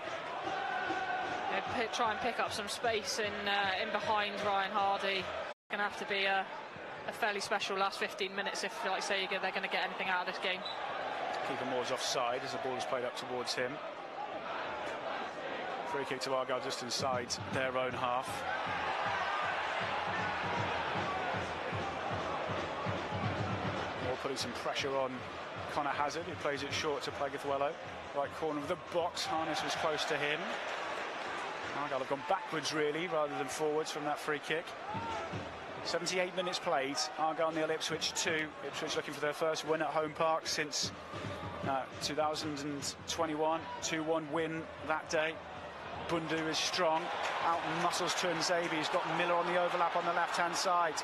try and pick up some space in behind Ryan Hardy. Going to have to be a fairly special last 15 minutes if, like I say, they're going to get anything out of this game. Kiefer Moore's offside as the ball is played up towards him. Free kick to Argyle just inside their own half. Moore putting some pressure on Connor Hazard, who plays it short to Plegathwello. Right corner of the box, Harness was close to him. Argyle have gone backwards really, rather than forwards from that free kick. 78 minutes played, Argyle nil, Ipswich 2. Ipswich looking for their first win at home park since 2021, 2-1 win that day. Bundu is strong, out muscles Tuanzebe, he's got Miller on the overlap on the left-hand side.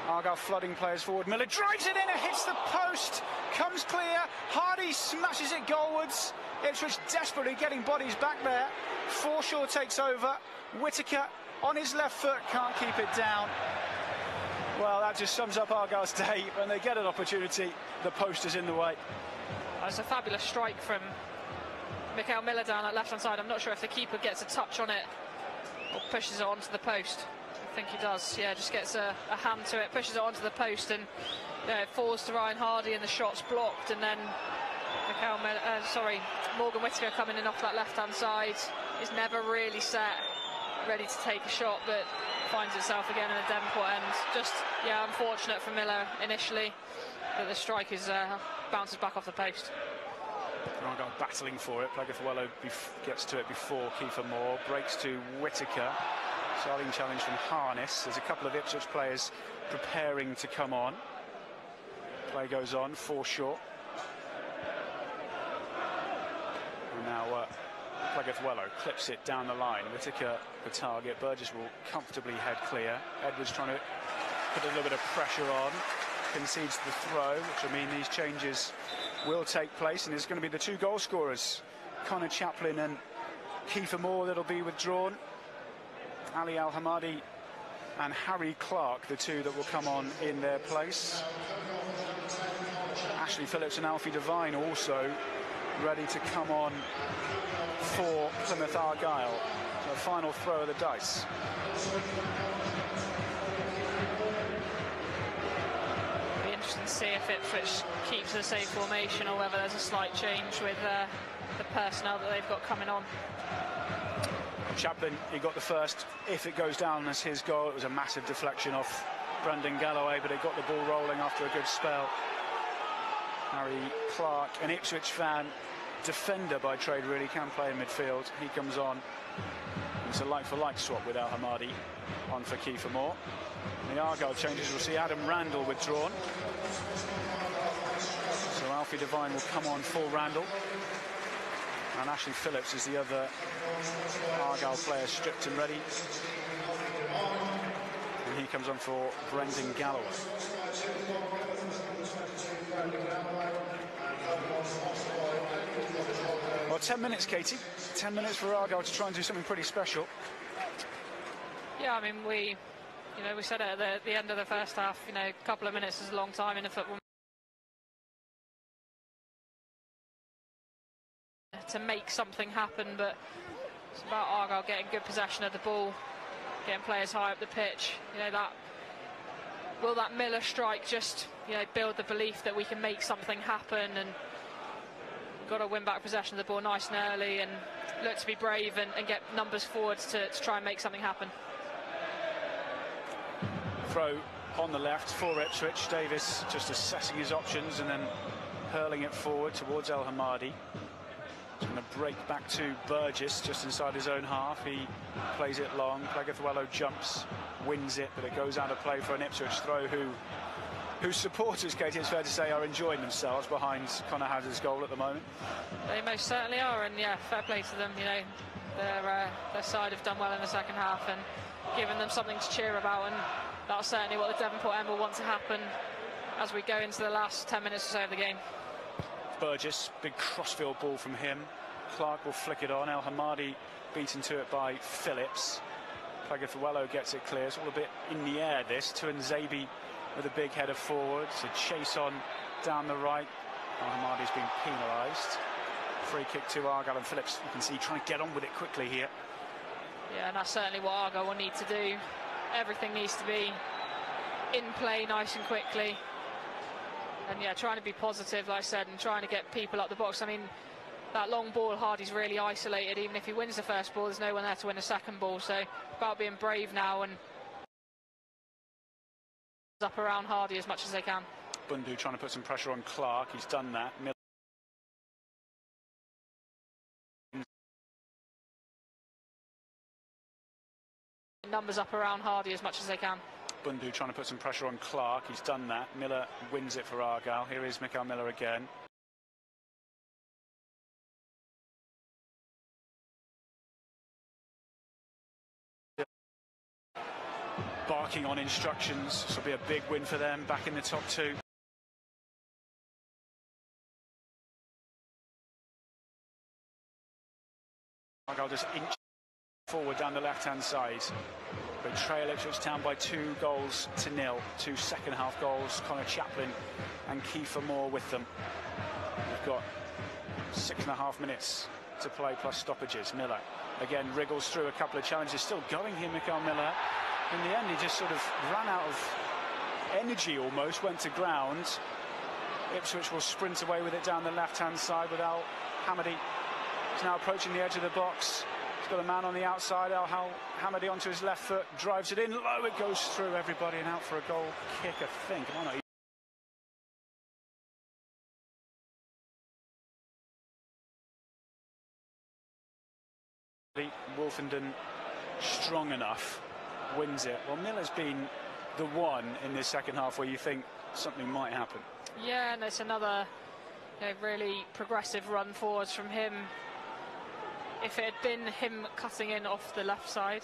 Argyle flooding players forward, Miller drives it in, it hits the post, comes clear, Hardy smashes it goalwards. Ipswich desperately getting bodies back there. Forshaw takes over, Whittaker on his left foot, can't keep it down. Well, that just sums up Argyle's day. When they get an opportunity, the post is in the way. That's a fabulous strike from Mikael Miller down that left-hand side. I'm not sure if the keeper gets a touch on it or pushes it onto the post. I think he does, yeah, just gets a hand to it, pushes it onto the post, and it falls to Ryan Hardy, and the shot's blocked, and then Morgan Whittaker coming in off that left-hand side is never really set, ready to take a shot, but finds itself again in a Devonport end. Just, yeah, unfortunate for Miller initially, but the strike is bounces back off the post. Argyle battling for it. Plegathwello gets to it before Kiefer Moore, breaks to Whittaker. Starting challenge from Harness. There's a couple of Ipswich players preparing to come on. Play goes on, Forshaw. And now Plegathwello clips it down the line. Whittaker the target. Burgess will comfortably head clear. Edwards trying to put a little bit of pressure on. Concedes the throw, which will mean these changes will take place, and it's going to be the two goal scorers, Connor Chaplin and Kiefer Moore, that'll be withdrawn. Ali Al-Hamadi and Harry Clark, the two that will come on in their place. Ashley Phillips and Alfie Devine also ready to come on for Plymouth Argyle. So a final throw of the dice. Be interesting to see if Ipswich keeps the same formation or whether there's a slight change with the personnel that they've got coming on. Chaplin, he got the first. If it goes down as his goal, it was a massive deflection off Brendan Galloway, but it got the ball rolling after a good spell. Harry Clark, an Ipswich fan, defender by trade, really can play in midfield. He comes on. It's a like-for-like swap with Al-Hamadi on for Kiefer Moore. And the Argyle changes, we'll see Adam Randall withdrawn. So Alfie Devine will come on for Randall. And Ashley Phillips is the other Argyle player, stripped and ready. And he comes on for Brendan Galloway. Well, 10 minutes, Katie. 10 minutes for Argyle to try and do something pretty special. Yeah, I mean, we said it at the end of the first half, a couple of minutes is a long time in a football. To make something happen, but it's about Argyle getting good possession of the ball, getting players high up the pitch. Will that Miller strike just build the belief that we can make something happen, and we've got to win back possession of the ball nice and early and look to be brave and get numbers forwards to try and make something happen. Throw on the left for Ipswich. Davis just assessing his options and then hurling it forward towards Al-Hamadi. He's going to break back to Burgess just inside his own half. He plays it long. Plegathwello jumps, wins it, but it goes out of play for an Ipswich throw whose supporters, Katie, it's fair to say, are enjoying themselves behind Connor Hazard's goal at the moment. They most certainly are, and yeah, fair play to them. Their side have done well in the second half and given them something to cheer about, and that's certainly what the Devonport end will want to happen as we go into the last 10 minutes or so of the game. Burgess, big crossfield ball from him. Clark will flick it on. Al-Hamadi beaten to it by Phillips. Plegathwello gets it clear. It's all a bit in the air, this. Tuanzebe with a big header forward. It's a chase on down the right. Al-Hamadi's been penalised. Free kick to Argyle, and Phillips, you can see, trying to get on with it quickly here. Yeah, and that's certainly what Argyle will need to do. Everything needs to be in play nice and quickly. And yeah, trying to be positive, like I said, and trying to get people up the box. I mean, that long ball, Hardy's really isolated. Even if he wins the first ball, there's no one there to win the second ball. So about being brave now and up around Hardy as much as they can. Bundu trying to put some pressure on Clark. He's done that. Numbers up around Hardy as much as they can. Bundu trying to put some pressure on Clark. He's done that. Miller wins it for Argyle. Here is Mikael Miller again. Barking on instructions. This will be a big win for them, back in the top two. Argyle just inch forward down the left-hand side. They trail Ipswich Town by 2-0. 2 second-half goals. Connor Chaplin and Kiefer Moore with them. We've got 6.5 minutes to play plus stoppages. Miller again wriggles through a couple of challenges. Still going here, Mikael Miller. In the end, he just sort of ran out of energy almost, went to ground. Ipswich will sprint away with it down the left-hand side with Al-Hamadi. He's now approaching the edge of the box. He's got a man on the outside. Al-Hamadi onto his left foot, drives it in low. It goes through everybody and out for a goal kick, I think. Why not? Wolfenden strong enough, wins it. Well, Miller's been the one in this second half where you think something might happen. Yeah, and it's another really progressive run forwards from him. If it had been him cutting in off the left side,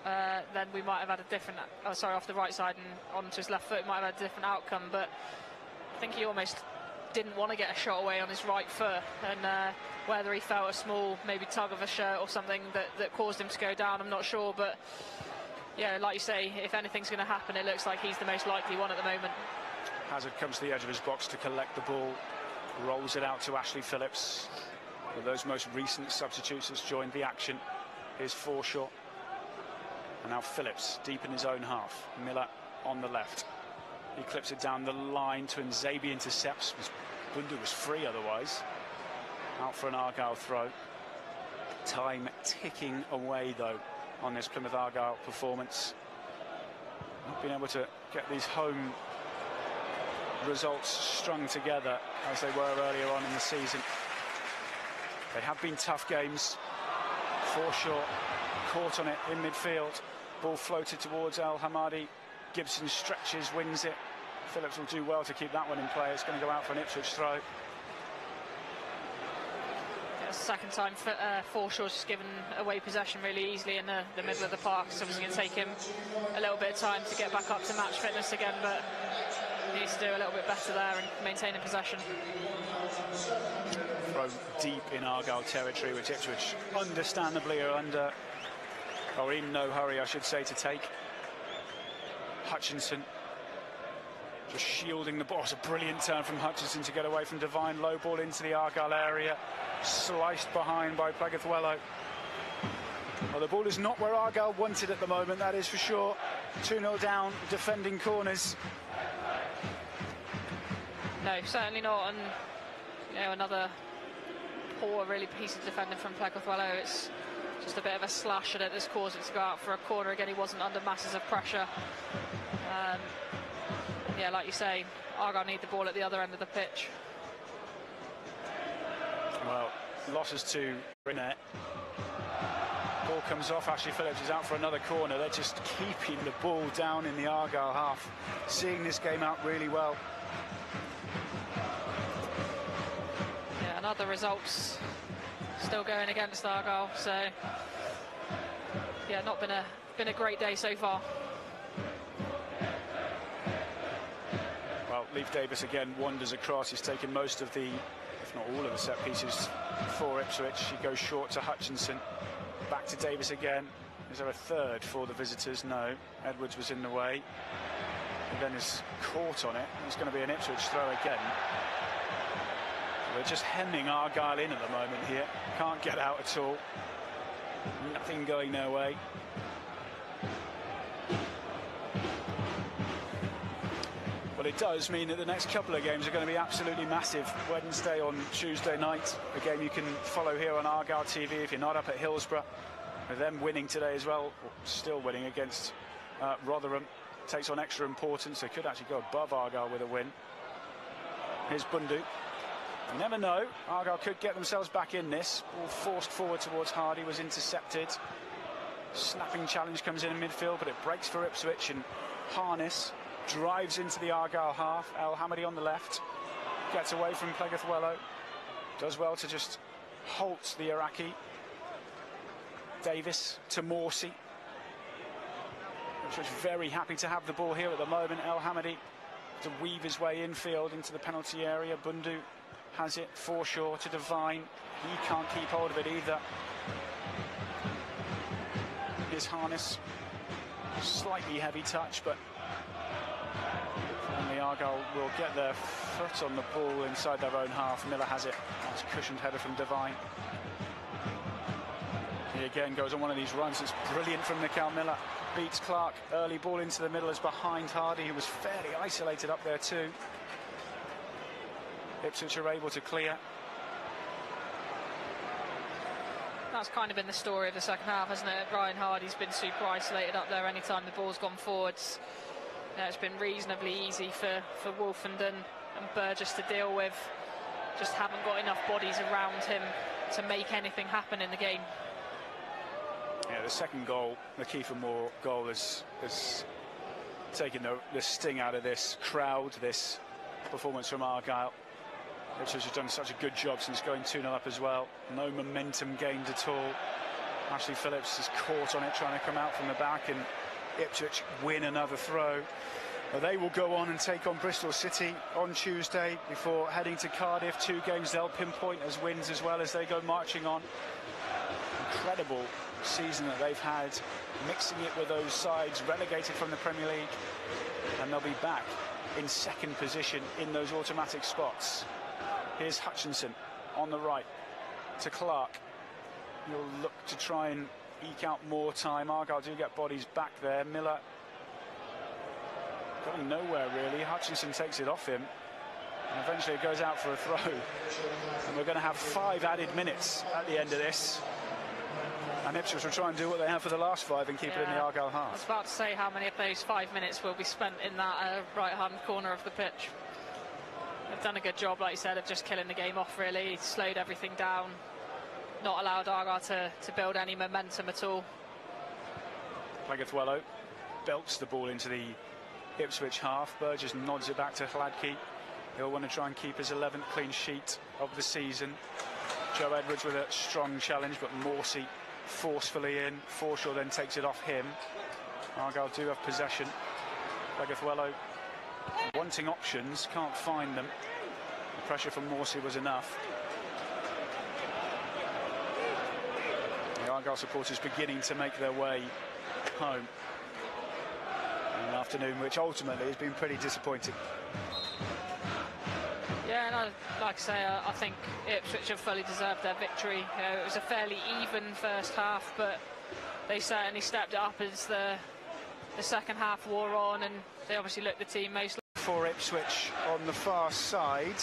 then we might have had a different, off the right side and onto his left foot, might have had a different outcome. But I think he almost didn't want to get a shot away on his right foot, and whether he felt a small maybe tug of a shirt or something that caused him to go down, I'm not sure. But yeah, like you say, if anything's going to happen, it looks like he's the most likely one at the moment. Hazard comes to the edge of his box to collect the ball, rolls it out to Ashley Phillips. One of those most recent substitutes has joined the action. Here's Forshaw. And now Phillips deep in his own half. Miller on the left. He clips it down the line. Twinzabi intercepts. Bundu was free otherwise. Out for an Argyle throw. Time ticking away though on this Plymouth Argyle performance. Not being able to get these home results strung together as they were earlier on in the season. They have been tough games. Forshaw caught on it in midfield. Ball floated towards Al-Hamadi. Gibson stretches, wins it. Phillips will do well to keep that one in play. It's going to go out for an Ipswich throw. Yeah, second time Forshaw's just given away possession really easily in the middle of the park. It's obviously going to take him a little bit of time to get back up to match fitness again, but he needs to do a little bit better there and maintaining possession. Throw deep in Argyle territory, which Ipswich understandably are under, or in no hurry, I should say, to take. Hutchinson just shielding the ball. It's a brilliant turn from Hutchinson to get away from Devine. Low ball into the Argyle area, sliced behind by Plegathwello. Well, the ball is not where Argyle wanted at the moment, that is for sure. 2-0 down, defending corners. No, certainly not. And another poor really piece of defending from Plegathwello. It's just a bit of a slash at it that's caused it to go out for a corner. Again, he wasn't under masses of pressure. Yeah, like you say, Argyle need the ball at the other end of the pitch. Well, losses to Burnett. Ball comes off. Ashley Phillips is out for another corner. They're just keeping the ball down in the Argyle half, seeing this game out really well. Yeah, and other results still going against Argyle. So yeah, not been a great day so far. Well, Leif Davis again wanders across. He's taken most of the, if not all of the set pieces for Ipswich. He goes short to Hutchinson. Back to Davis again. Is there a third for the visitors? No. Edwards was in the way. And then is caught on it. It's going to be an Ipswich throw again. They're just hemming Argyle in at the moment here. Can't get out at all. Nothing going their way. Well, it does mean that the next couple of games are going to be absolutely massive. Wednesday on Tuesday night, a game you can follow here on Argyle TV if you're not up at Hillsborough. With them winning today as well, or still winning against Rotherham, takes on extra importance. They could actually go above Argyle with a win. Here's Bundu. You never know. Argyle could get themselves back in this. Ball forced forward towards Hardy, was intercepted. Snapping challenge comes in midfield, but it breaks for Ipswich, and Harness drives into the Argyle half. El-Hamadi on the left. Gets away from Plegathwello. Does well to just halt the Iraqi. Davis to Morsey. Ipswich very happy to have the ball here at the moment. El-Hamadi to weave his way infield into the penalty area. Bundu has it, Forshaw to Devine. He can't keep hold of it either. Here's Harness. Slightly heavy touch, but finally Argyle will get their foot on the ball inside their own half. Miller has it. That's a cushioned header from Devine. He again goes on one of these runs. It's brilliant from Mikael Miller. Beats Clark. Early ball into the middle is behind Hardy, who was fairly isolated up there too. Ipswich are able to clear. That's kind of been the story of the second half, hasn't it? Ryan Hardy's been super isolated up there anytime the ball's gone forwards. It's been reasonably easy for Wolfenden and Burgess to deal with. Just haven't got enough bodies around him to make anything happen in the game. Yeah, the second goal, the Kiefer Moore goal, has taken the sting out of this crowd, this performance from Argyle. Ipswich has done such a good job since going 2-0 up as well. No momentum gained at all. Ashley Phillips is caught on it, trying to come out from the back, and Ipswich win another throw. Well, they will go on and take on Bristol City on Tuesday before heading to Cardiff. 2 games they'll pinpoint as wins as well as they go marching on. Incredible season that they've had, mixing it with those sides relegated from the Premier League, and they'll be back in second position in those automatic spots. Here's Hutchinson on the right to Clark. He'll look to try and eke out more time. Argyle do get bodies back there. Miller going nowhere really. Hutchinson takes it off him, and eventually it goes out for a throw. And we're going to have 5 added minutes at the end of this. And Ipswich will try and do what they have for the last 5 and keep it in the Argyle half. I was about to say how many of those 5 minutes will be spent in that right-hand corner of the pitch. They've done a good job, like you said, of just killing the game off, really. Slowed everything down. Not allowed Argyle to build any momentum at all. Plegathwello belts the ball into the Ipswich half. Burgess nods it back to Hladky. He'll want to try and keep his 11th clean sheet of the season. Joe Edwards with a strong challenge, but Morsey forcefully in. Forshaw then takes it off him. Argyle do have possession. Plegathwello wanting options, can't find them. The pressure from Morsey was enough. The Argyle supporters beginning to make their way home. An afternoon which ultimately has been pretty disappointing. Yeah, and like I say, I think Ipswich have fully deserved their victory. It was a fairly even first half, but they certainly stepped it up as the second half wore on, and they obviously looked the team most. For Ipswich on the far side,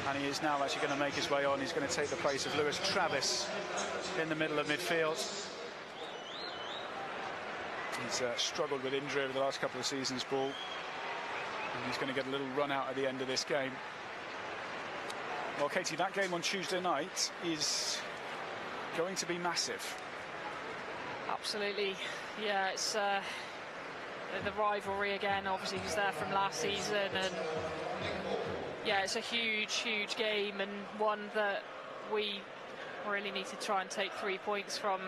and he is now actually going to make his way on. He's going to take the place of Lewis Travis in the middle of midfield. He's struggled with injury over the last couple of seasons, Paul, and he's going to get a little run out at the end of this game. Well, Katie, that game on Tuesday night is going to be massive. Absolutely, yeah. It's the rivalry again, obviously, was there from last season, and yeah, it's a huge game, and one that we really need to try and take 3 points from.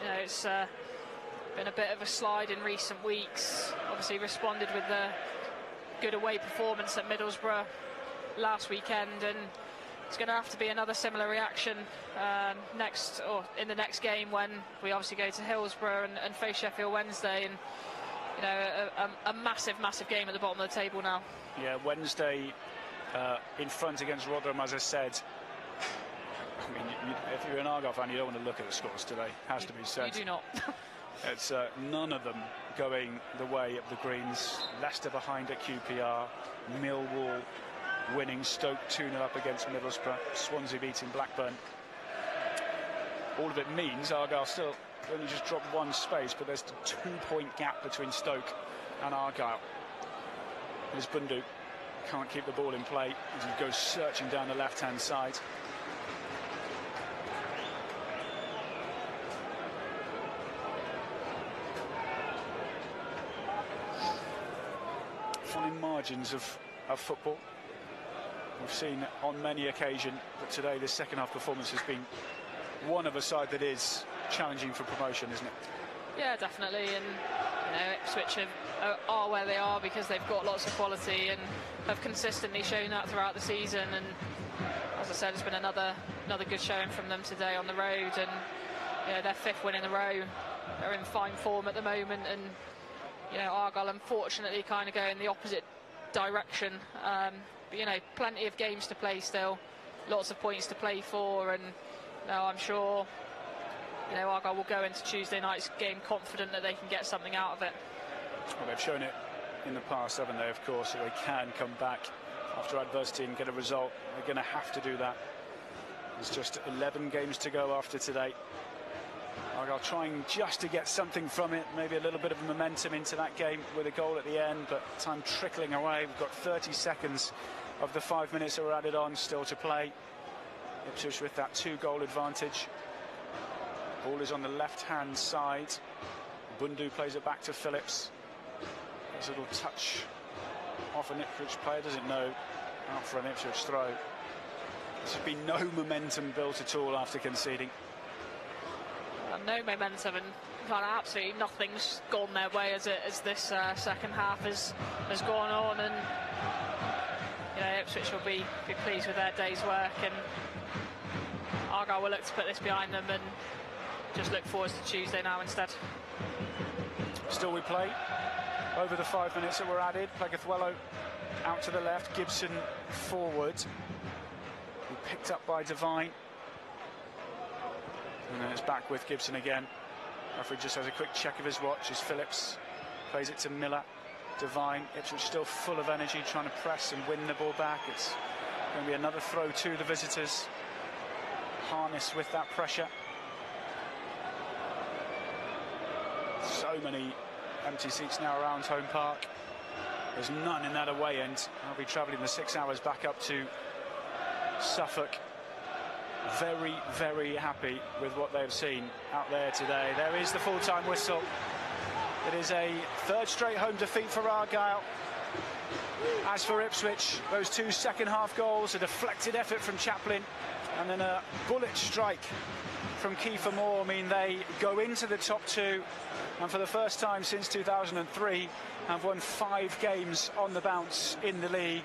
You know, it's been a bit of a slide in recent weeks. Obviously responded with the good away performance at Middlesbrough last weekend, and it's going to have to be another similar reaction in the next game, when we obviously go to Hillsborough and face Sheffield Wednesday, and you know, a massive game at the bottom of the table now. Yeah, Wednesday in front against Rotherham, as I said. I mean, if you're an Argyle fan, you don't want to look at the scores today. Has to be said. You do not. It's none of them going the way of the Greens. Leicester behind at QPR. Millwall winning. Stoke 2-0 up against Middlesbrough. Swansea beating Blackburn. All of it means Argyle still only just dropped 1 space, but there's a 2-point gap between Stoke and Argyle. There's Bundu. can't keep the ball in play as he goes searching down the left-hand side. Fine margins of football. We've seen on many occasions, but today this second half performance has been one of a side that is challenging for promotion, isn't it? Yeah, definitely, and Ipswich are where they are because they've got lots of quality and have consistently shown that throughout the season. And as I said, it's been another good showing from them today on the road, and their 5th win in a row. They're in fine form at the moment, and Argyle unfortunately kind of go in the opposite direction. But plenty of games to play still, lots of points to play for, and I'm sure Argyle will go into Tuesday night's game confident that they can get something out of it. Well, they've shown it in the past, haven't they, of course, that they can come back after adversity and get a result. They're going to have to do that. There's just 11 games to go after today. Argyle trying just to get something from it, maybe a little bit of momentum into that game with a goal at the end, but time trickling away. We've got 30 seconds of the 5 minutes that were added on still to play. Ipswich with that 2-goal advantage. Ball is on the left-hand side. Bundu plays it back to Phillips. There's a little touch off an Ipswich player, doesn't know, out for an Ipswich throw. There's been no momentum built at all after conceding. No momentum, and kind of absolutely nothing's gone their way as this second half has gone on, and Ipswich will be pleased with their day's work, and Argyle will look to put this behind them and just look forward to Tuesday now instead. Still we play over the 5 minutes that were added. Plegathuelo out to the left, Gibson forward. He picked up by Devine. And then it's back with Gibson again. Referee just has a quick check of his watch as Phillips plays it to Miller. Devine, Ipswich still full of energy, trying to press and win the ball back. It's going to be another throw to the visitors. Harness with that pressure. So many empty seats now around home park. There's none in that away end. I'll be travelling the 6 hours back up to Suffolk. Very, very happy with what they've seen out there today. There is the full-time whistle. It is a 3rd straight home defeat for Argyle. As for Ipswich, those 2 second-half goals, a deflected effort from Chaplin, and then a bullet strike from Kiefer Moore mean they go into the top 2, and for the first time since 2003 have won 5 games on the bounce in the league.